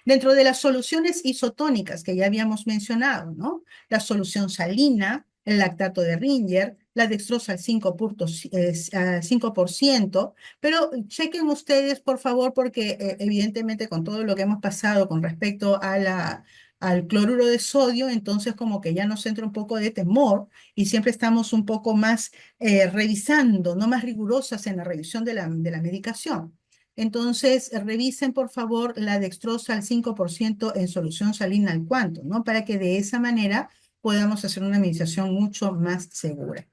Dentro de las soluciones isotónicas que ya habíamos mencionado, ¿no? La solución salina, el lactato de Ringer, la dextrosa al 5%, pero chequen ustedes, por favor, porque evidentemente con todo lo que hemos pasado con respecto a al cloruro de sodio, entonces como que ya nos entra un poco de temor y siempre estamos un poco más revisando, no más rigurosas en la revisión de la medicación. Entonces, revisen por favor la dextrosa al 5% en solución salina al cuanto, ¿no? Para que de esa manera podamos hacer una administración mucho más segura.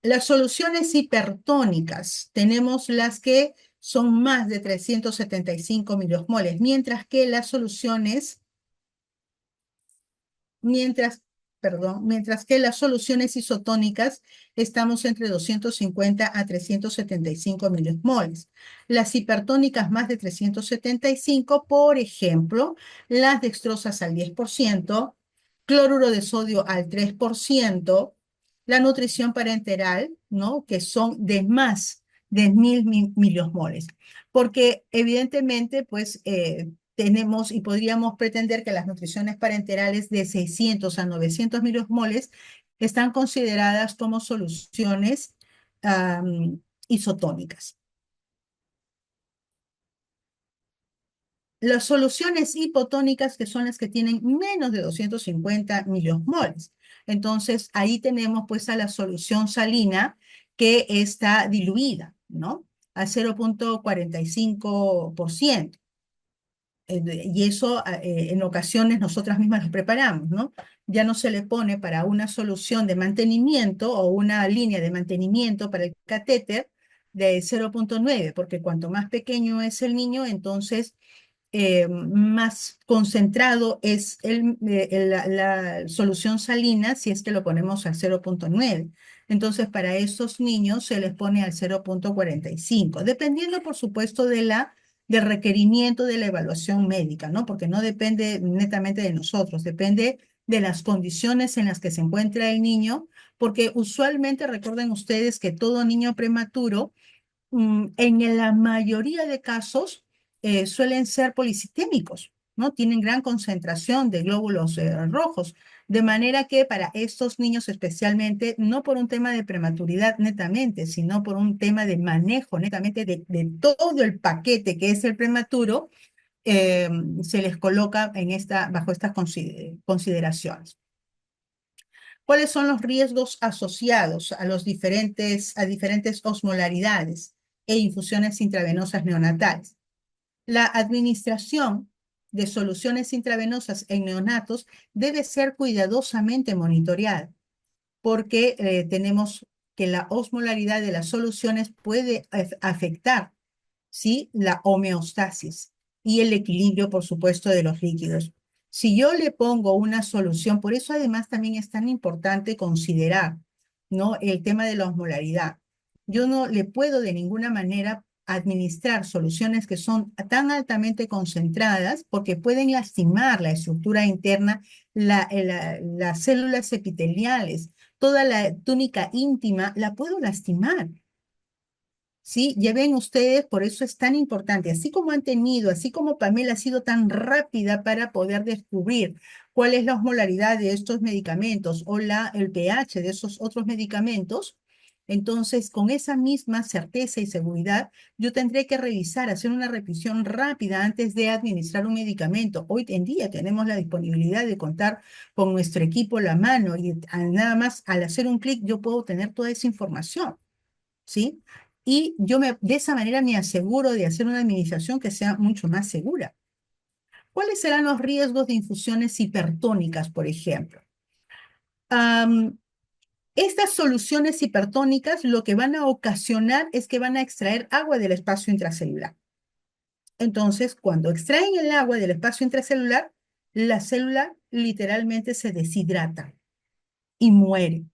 Las soluciones hipertónicas, tenemos las que son más de 375 miliosmoles, mientras que las soluciones mientras que las soluciones isotónicas estamos entre 250 a 375 miliosmoles. Las hipertónicas más de 375, por ejemplo, las dextrosas al 10%, cloruro de sodio al 3%, la nutrición parenteral, ¿no? Que son de más de 1000 miliosmoles. Porque evidentemente, pues, tenemos y podríamos pretender que las nutriciones parenterales de 600 a 900 miliosmoles están consideradas como soluciones isotónicas. Las soluciones hipotónicas, que son las que tienen menos de 250 miliosmoles. Entonces, ahí tenemos pues a la solución salina que está diluida, ¿no? A 0,45%. Y eso en ocasiones nosotras mismas lo preparamos, ¿no? Ya no se le pone para una solución de mantenimiento o una línea de mantenimiento para el catéter de 0,9, porque cuanto más pequeño es el niño, entonces más concentrado es la solución salina si es que lo ponemos al 0,9. Entonces, para esos niños se les pone al 0,45, dependiendo, por supuesto, del requerimiento de la evaluación médica, ¿no? Porque no depende netamente de nosotros, depende de las condiciones en las que se encuentra el niño, porque usualmente recuerden ustedes que todo niño prematuro En la mayoría de casos suelen ser policitémicos, ¿no? Tienen gran concentración de glóbulos rojos, de manera que para estos niños especialmente, no por un tema de prematuridad netamente, sino por un tema de manejo netamente de todo el paquete que es el prematuro, eh, se les coloca bajo estas consideraciones. ¿Cuáles son los riesgos asociados a diferentes osmolaridades e infusiones intravenosas neonatales? La administración de soluciones intravenosas en neonatos debe ser cuidadosamente monitoreada porque tenemos que la osmolaridad de las soluciones puede afectar, ¿sí? La homeostasis y el equilibrio, por supuesto, de los líquidos. Si yo le pongo una solución, por eso además también es tan importante considerar, ¿no? El tema de la osmolaridad. Yo no le puedo de ninguna manera administrar soluciones que son tan altamente concentradas porque pueden lastimar la estructura interna, las células epiteliales, toda la túnica íntima, la puedo lastimar. ¿Sí? Ya ven ustedes, por eso es tan importante, así como han tenido, así como Pamela ha sido tan rápida para poder descubrir cuál es la osmolaridad de estos medicamentos o el pH de esos otros medicamentos, entonces con esa misma certeza y seguridad, yo tendré que revisar, hacer una revisión rápida antes de administrar un medicamento. Hoy en día tenemos la disponibilidad de contar con nuestro equipo a la mano y nada más al hacer un clic yo puedo tener toda esa información. ¿Sí? Y de esa manera me aseguro de hacer una administración que sea mucho más segura. ¿Cuáles serán los riesgos de infusiones hipertónicas, por ejemplo? Am, Estas soluciones hipertónicas lo que van a ocasionar es que van a extraer agua del espacio intracelular. Entonces, cuando extraen el agua del espacio intracelular, la célula literalmente se deshidrata y muere,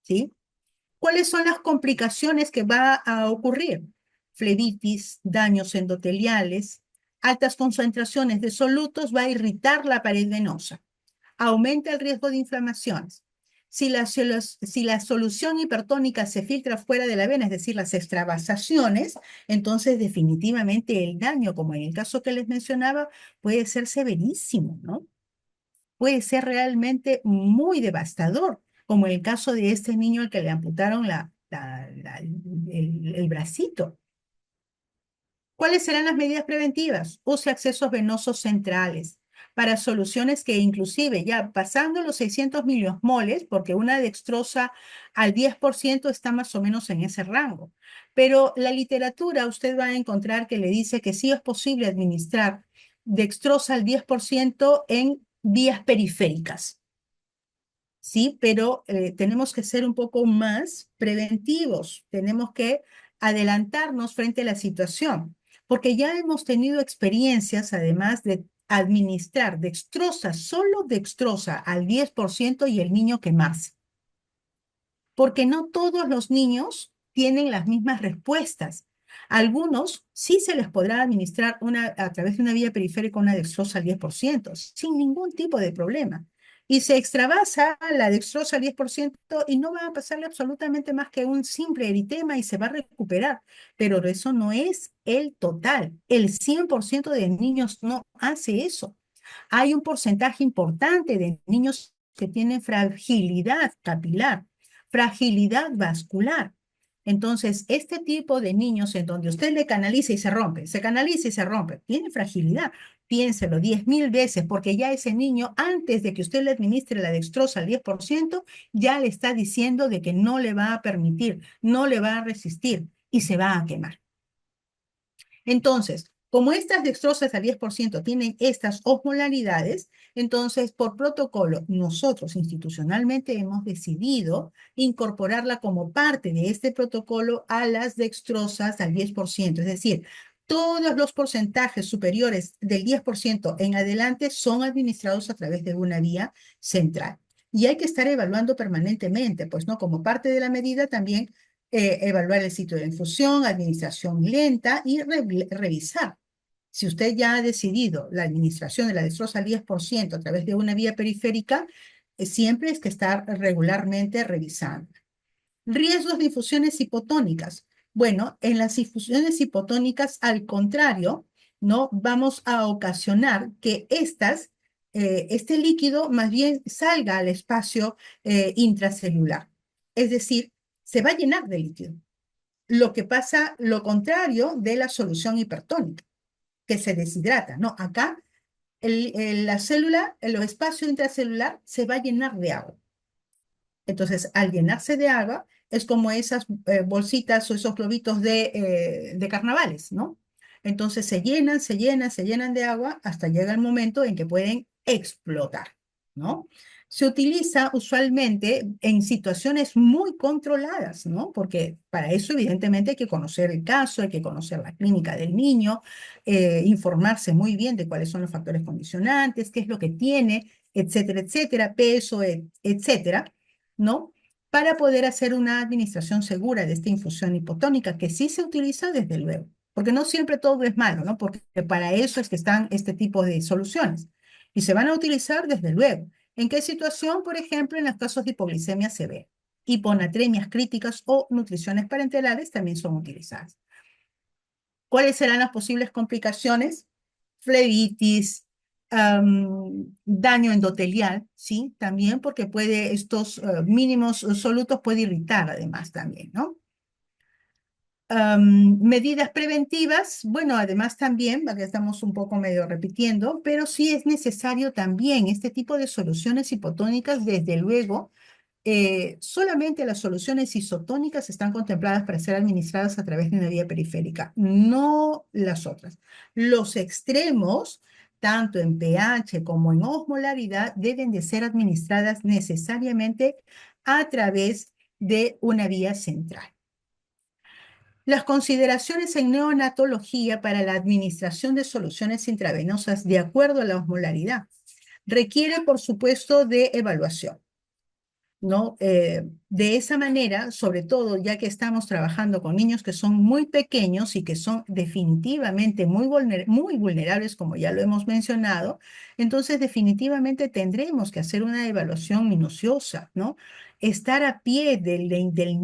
¿sí? ¿Cuáles son las complicaciones que va a ocurrir? Flebitis, daños endoteliales, altas concentraciones de solutos va a irritar la pared venosa, aumenta el riesgo de inflamaciones. Si la solución hipertónica se filtra fuera de la vena, es decir, las extravasaciones, entonces definitivamente el daño, como en el caso que les mencionaba, puede ser severísimo, ¿no? Puede ser realmente muy devastador, como el caso de este niño al que le amputaron el bracito. ¿Cuáles serán las medidas preventivas? Use accesos venosos centrales para soluciones que inclusive ya pasando los 600 miliosmoles, porque una dextrosa al 10% está más o menos en ese rango. Pero la literatura usted va a encontrar que le dice que sí es posible administrar dextrosa al 10% en vías periféricas. Sí, pero tenemos que ser un poco más preventivos, tenemos que adelantarnos frente a la situación, porque ya hemos tenido experiencias, además de administrar dextrosa, solo dextrosa al 10% y el niño quemarse, porque no todos los niños tienen las mismas respuestas. Algunos sí se les podrá administrar a través de una vía periférica una dextrosa al 10%, sin ningún tipo de problema. Y se extravasa la dextrosa al 10% y no va a pasarle absolutamente más que un simple eritema y se va a recuperar. Pero eso no es el total. El 100% de niños no hace eso. Hay un porcentaje importante de niños que tienen fragilidad capilar, fragilidad vascular. Entonces, este tipo de niños en donde usted le canaliza y se rompe, se canaliza y se rompe, tiene fragilidad. Piénselo 10.000 veces, porque ya ese niño, antes de que usted le administre la dextrosa al 10%, ya le está diciendo de que no le va a permitir, no le va a resistir y se va a quemar. Entonces, como estas dextrosas al 10% tienen estas osmolaridades, entonces por protocolo nosotros institucionalmente hemos decidido incorporarla como parte de este protocolo a las dextrosas al 10%. Es decir, todos los porcentajes superiores del 10% en adelante son administrados a través de una vía central. Y hay que estar evaluando permanentemente, pues, ¿no? Como parte de la medida también evaluar el sitio de infusión, administración lenta y revisar. Si usted ya ha decidido la administración de la dextrosa al 10% a través de una vía periférica, siempre es que estar regularmente revisando. Riesgos de infusiones hipotónicas. Bueno, en las infusiones hipotónicas, al contrario, ¿no? Vamos a ocasionar que este líquido más bien salga al espacio intracelular. Es decir, se va a llenar de líquido. Lo que pasa, lo contrario de la solución hipertónica, que se deshidrata, ¿no? Acá la célula, el espacio intracelular se va a llenar de agua. Entonces, al llenarse de agua, es como esas bolsitas o esos globitos de carnavales, ¿no? Entonces se llenan, se llenan, se llenan de agua hasta llega el momento en que pueden explotar, ¿no? Se utiliza usualmente en situaciones muy controladas, ¿no? Porque para eso evidentemente hay que conocer el caso, hay que conocer la clínica del niño, informarse muy bien de cuáles son los factores condicionantes, qué es lo que tiene, etcétera, peso, etcétera, ¿no? Para poder hacer una administración segura de esta infusión hipotónica, que sí se utiliza desde luego, porque no siempre todo es malo, ¿no? Porque para eso es que están este tipo de soluciones. Y se van a utilizar desde luego. ¿En qué situación? Por ejemplo, en los casos de hipoglicemia severa, hiponatremias críticas o nutriciones parenterales también son utilizadas. ¿Cuáles serán las posibles complicaciones? Flebitis, daño endotelial, ¿sí? También porque estos mínimos solutos puede irritar además también, ¿no? Medidas preventivas, bueno, además también, porque estamos un poco medio repitiendo, pero sí es necesario también este tipo de soluciones hipotónicas, desde luego, solamente las soluciones isotónicas están contempladas para ser administradas a través de una vía periférica, no las otras. Los extremos, tanto en pH como en osmolaridad, deben de ser administradas necesariamente a través de una vía central. Las consideraciones en neonatología para la administración de soluciones intravenosas de acuerdo a la osmolaridad requiere, por supuesto, de evaluación, ¿no? De esa manera, sobre todo ya que estamos trabajando con niños que son muy pequeños y que son definitivamente muy vulnerables, como ya lo hemos mencionado, entonces definitivamente tendremos que hacer una evaluación minuciosa, ¿no? Estar a pie del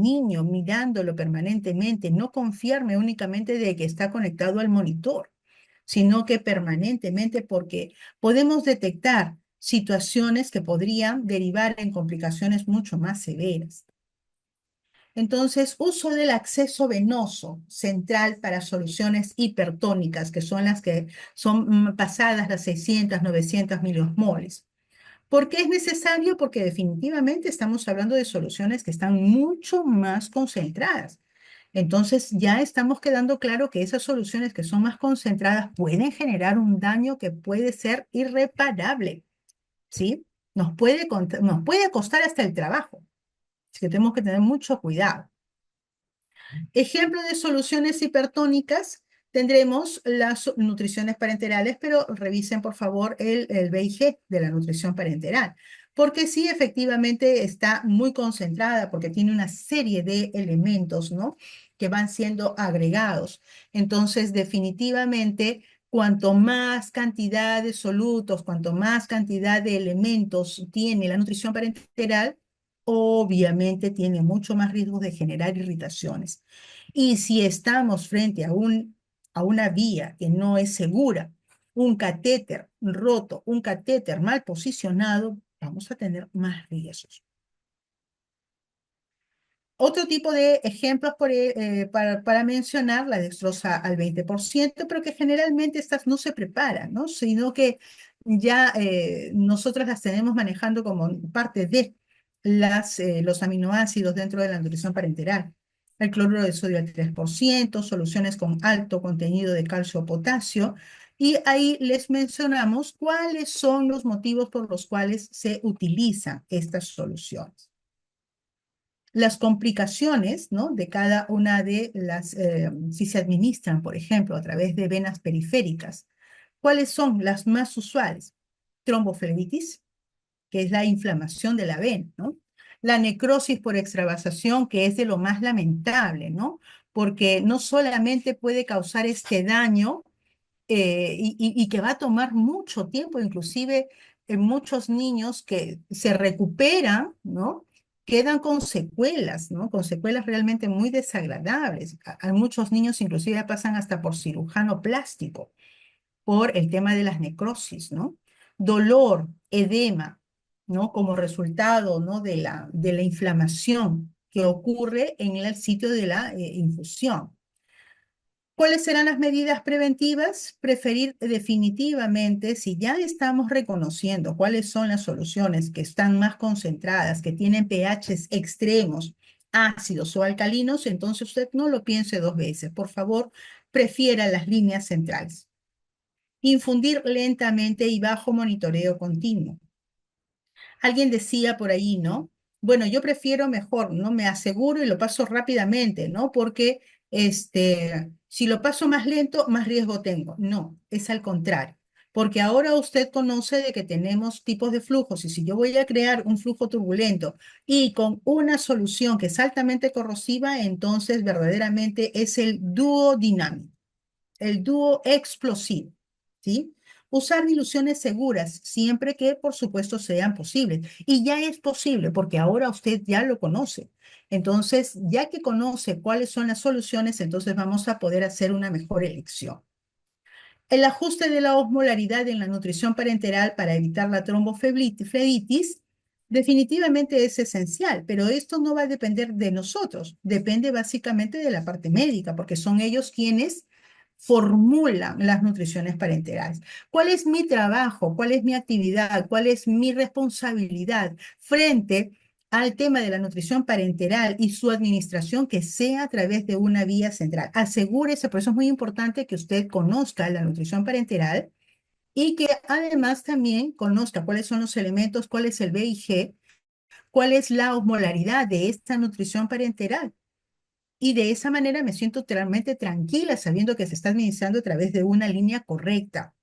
niño, mirándolo permanentemente, no confiarme únicamente de que está conectado al monitor, sino que permanentemente, porque podemos detectar situaciones que podrían derivar en complicaciones mucho más severas. Entonces, uso del acceso venoso central para soluciones hipertónicas, que son las que son pasadas las 600, 900 miliosmoles. ¿Por qué es necesario? Porque definitivamente estamos hablando de soluciones que están mucho más concentradas. Entonces ya estamos quedando claro que esas soluciones que son más concentradas pueden generar un daño que puede ser irreparable, ¿sí? Nos puede costar hasta el trabajo, así que tenemos que tener mucho cuidado. Ejemplo de soluciones hipertónicas, tendremos las nutriciones parenterales, pero revisen por favor el B y G de la nutrición parenteral, porque sí, efectivamente está muy concentrada, porque tiene una serie de elementos, ¿no? Que van siendo agregados. Entonces, definitivamente, cuanto más cantidad de solutos, cuanto más cantidad de elementos tiene la nutrición parenteral, obviamente tiene mucho más riesgo de generar irritaciones. Y si estamos frente a una vía que no es segura, un catéter roto, un catéter mal posicionado, vamos a tener más riesgos. Otro tipo de ejemplos para mencionar, la dextrosa al 20%, pero que generalmente estas no se preparan, ¿no? Sino que ya nosotras las tenemos manejando como parte de los aminoácidos dentro de la nutrición parenteral. El cloruro de sodio al 3%, soluciones con alto contenido de calcio o potasio, y ahí les mencionamos cuáles son los motivos por los cuales se utilizan estas soluciones. Las complicaciones, ¿no? De cada una de si se administran, por ejemplo, a través de venas periféricas. ¿Cuáles son las más usuales? Tromboflebitis, que es la inflamación de la vena, ¿no? La necrosis por extravasación, que es de lo más lamentable, ¿no? Porque no solamente puede causar este daño, y que va a tomar mucho tiempo, inclusive en muchos niños que se recuperan, ¿no? quedan con secuelas, ¿no? Con secuelas realmente muy desagradables. A muchos niños inclusive pasan hasta por cirujano plástico por el tema de las necrosis, ¿no? Dolor, edema, ¿no? Como resultado, ¿no? De la inflamación que ocurre en el sitio de la infusión. ¿Cuáles serán las medidas preventivas? Preferir definitivamente, si ya estamos reconociendo cuáles son las soluciones que están más concentradas, que tienen pHs extremos, ácidos o alcalinos, entonces usted no lo piense dos veces. Por favor, prefiera las líneas centrales. Infundir lentamente y bajo monitoreo continuo. Alguien decía por ahí, ¿no? Bueno, yo prefiero mejor, ¿no? Me aseguro y lo paso rápidamente, ¿no? Porque si lo paso más lento, más riesgo tengo. No, es al contrario. Porque ahora usted conoce de que tenemos tipos de flujos y si yo voy a crear un flujo turbulento y con una solución que es altamente corrosiva, entonces verdaderamente es el dúo dinámico, el dúo explosivo, ¿sí? Usar diluciones seguras, siempre que, por supuesto, sean posibles. Y ya es posible, porque ahora usted ya lo conoce. Entonces, ya que conoce cuáles son las soluciones, entonces vamos a poder hacer una mejor elección. El ajuste de la osmolaridad en la nutrición parenteral para evitar la tromboflebitis definitivamente es esencial, pero esto no va a depender de nosotros, depende básicamente de la parte médica, porque son ellos quienes formulan las nutriciones parenterales. ¿Cuál es mi trabajo? ¿Cuál es mi actividad? ¿Cuál es mi responsabilidad frente al tema de la nutrición parenteral y su administración que sea a través de una vía central? Asegúrese, por eso es muy importante que usted conozca la nutrición parenteral y que además también conozca cuáles son los elementos, cuál es el VIG, cuál es la osmolaridad de esta nutrición parenteral. Y de esa manera me siento totalmente tranquila sabiendo que se está administrando a través de una línea correcta,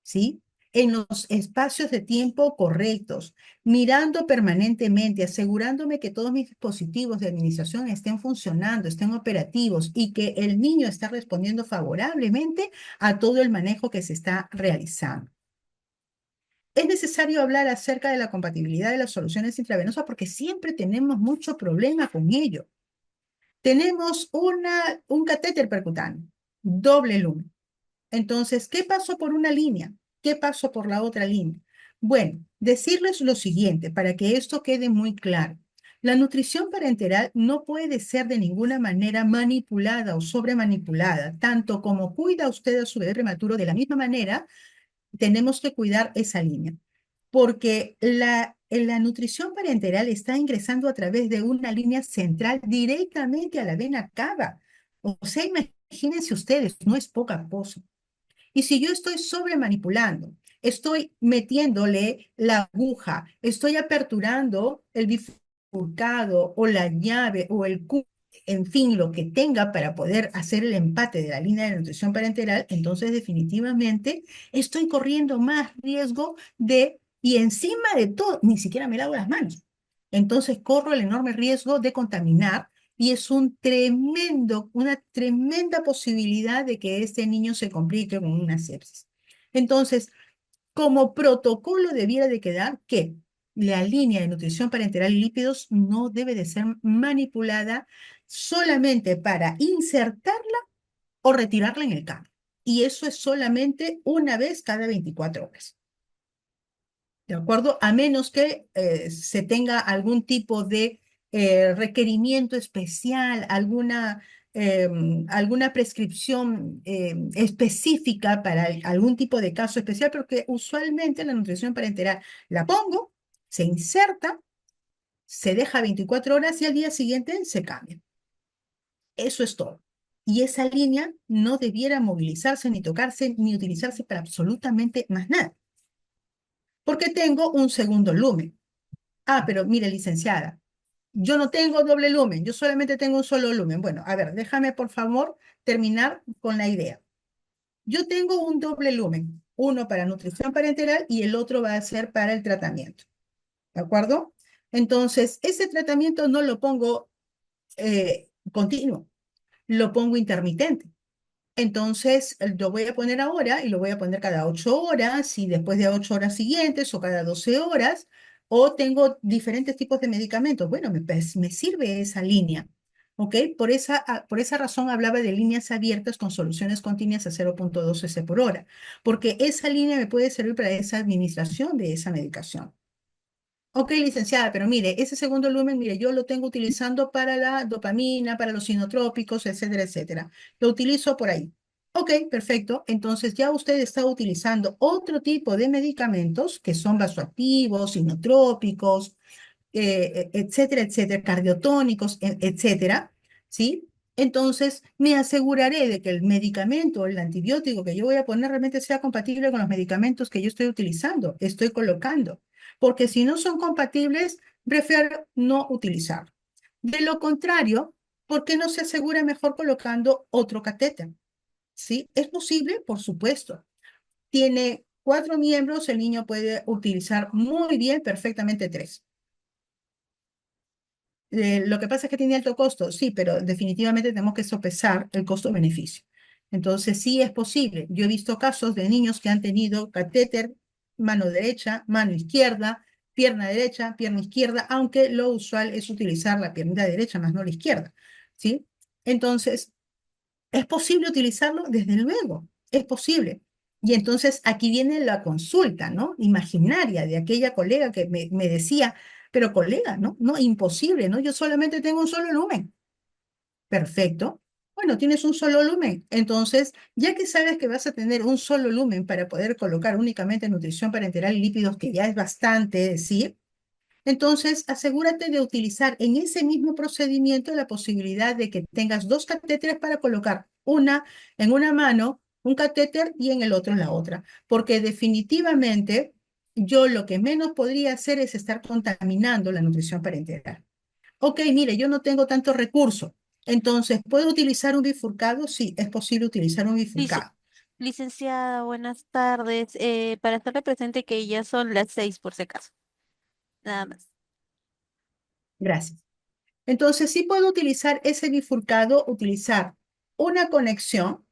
¿sí? En los espacios de tiempo correctos, mirando permanentemente, asegurándome que todos mis dispositivos de administración estén funcionando, estén operativos y que el niño está respondiendo favorablemente a todo el manejo que se está realizando. Es necesario hablar acerca de la compatibilidad de las soluciones intravenosas porque siempre tenemos mucho problema con ello. Tenemos un catéter percutáneo, doble lumen. Entonces, ¿qué pasó por una línea? ¿Qué pasó por la otra línea? Bueno, decirles lo siguiente para que esto quede muy claro. La nutrición parenteral no puede ser de ninguna manera manipulada o sobremanipulada, tanto como cuida usted a su bebé prematuro, de la misma manera tenemos que cuidar esa línea, porque la nutrición parenteral está ingresando a través de una línea central directamente a la vena cava. O sea, imagínense ustedes, no es poca cosa. Y si yo estoy sobremanipulando, estoy metiéndole la aguja, estoy aperturando el bifurcado o la llave o el cubo, en fin, lo que tenga para poder hacer el empate de la línea de nutrición parenteral, entonces definitivamente estoy corriendo más riesgo y encima de todo, ni siquiera me lavo las manos. Entonces corro el enorme riesgo de contaminar y es una tremenda posibilidad de que este niño se complique con una sepsis. Entonces, como protocolo debiera de quedar que la línea de nutrición parenteral y lípidos no debe de ser manipulada solamente para insertarla o retirarla en el cambio. Y eso es solamente una vez cada 24 horas. ¿De acuerdo? A menos que se tenga algún tipo de requerimiento especial, alguna prescripción específica para algún tipo de caso especial, porque usualmente la nutrición parenteral la pongo, se inserta, se deja 24 horas y al día siguiente se cambia. Eso es todo. Y esa línea no debiera movilizarse, ni tocarse, ni utilizarse para absolutamente más nada porque tengo un segundo lumen. Ah, pero mire, licenciada, yo no tengo doble lumen, yo solamente tengo un solo lumen. Bueno, a ver, déjame por favor terminar con la idea. Yo tengo un doble lumen, uno para nutrición parenteral y el otro va a ser para el tratamiento. ¿De acuerdo? Entonces, ese tratamiento no lo pongo continuo, lo pongo intermitente. Entonces, lo voy a poner ahora y lo voy a poner cada 8 horas y después de 8 horas siguientes o cada 12 horas O tengo diferentes tipos de medicamentos. Bueno, me sirve esa línea. ¿Ok? Por esa razón hablaba de líneas abiertas con soluciones continuas a 0,2 cc por hora, porque esa línea me puede servir para esa administración de esa medicación. Ok, licenciada, pero mire, ese segundo lumen, mire, yo lo tengo utilizando para la dopamina, para los sinotrópicos, etcétera, etcétera. Lo utilizo por ahí. Ok, perfecto. Entonces ya usted está utilizando otro tipo de medicamentos que son vasoactivos, sinotrópicos, etcétera, etcétera, cardiotónicos, etcétera, ¿sí? Entonces, me aseguraré de que el medicamento, el antibiótico que yo voy a poner realmente sea compatible con los medicamentos que yo estoy utilizando, estoy colocando, porque si no son compatibles, prefiero no utilizar. De lo contrario, ¿por qué no se asegura mejor colocando otro catéter? ¿Sí? ¿Es posible? Por supuesto. Tiene 4 miembros, el niño puede utilizar muy bien, perfectamente 3. Lo que pasa es que tiene alto costo, sí, pero definitivamente tenemos que sopesar el costo-beneficio. Entonces, sí es posible. Yo he visto casos de niños que han tenido catéter, mano derecha, mano izquierda, pierna izquierda, aunque lo usual es utilizar la pierna derecha más no la izquierda, ¿sí? Entonces, ¿es posible utilizarlo? Desde luego, es posible. Y entonces aquí viene la consulta, ¿no? Imaginaria de aquella colega que me decía, pero colega, ¿no? No, imposible, ¿no? Yo solamente tengo un solo lumen. Perfecto. Bueno, tienes un solo lumen. Entonces, ya que sabes que vas a tener un solo lumen para poder colocar únicamente nutrición parenteral y lípidos, que ya es bastante decir, entonces, asegúrate de utilizar en ese mismo procedimiento la posibilidad de que tengas dos catéteres para colocar una en una mano, un catéter y en el otro en la otra, porque definitivamente yo lo que menos podría hacer es estar contaminando la nutrición parenteral. Ok, mire, yo no tengo tanto recurso, entonces, ¿puedo utilizar un bifurcado? Sí, es posible utilizar un Lic- bifurcado. Licenciada, buenas tardes. Para estarle presente que ya son las 6 por si acaso. Nada más. Gracias. Entonces, sí puedo utilizar ese bifurcado, utilizar una conexión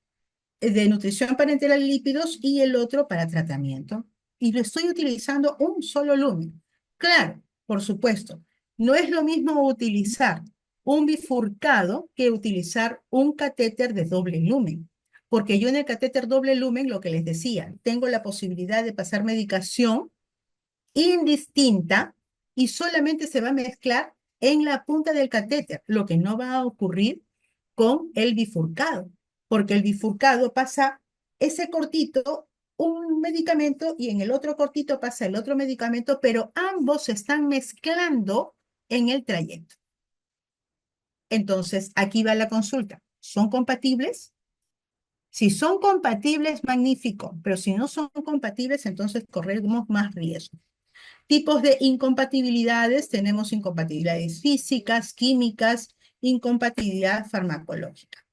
de nutrición parenteral y lípidos y el otro para tratamiento. Y lo estoy utilizando un solo lumen. Claro, por supuesto, no es lo mismo utilizar un bifurcado que utilizar un catéter de doble lumen. Porque yo en el catéter doble lumen, lo que les decía, tengo la posibilidad de pasar medicación indistinta y solamente se va a mezclar en la punta del catéter, lo que no va a ocurrir con el bifurcado, porque el bifurcado pasa ese cortito un medicamento y en el otro cortito pasa el otro medicamento, pero ambos se están mezclando en el trayecto. Entonces, aquí va la consulta. ¿Son compatibles? Si son compatibles, magnífico, pero si no son compatibles, entonces corremos más riesgo. Tipos de incompatibilidades, tenemos incompatibilidades físicas, químicas, incompatibilidad farmacológica.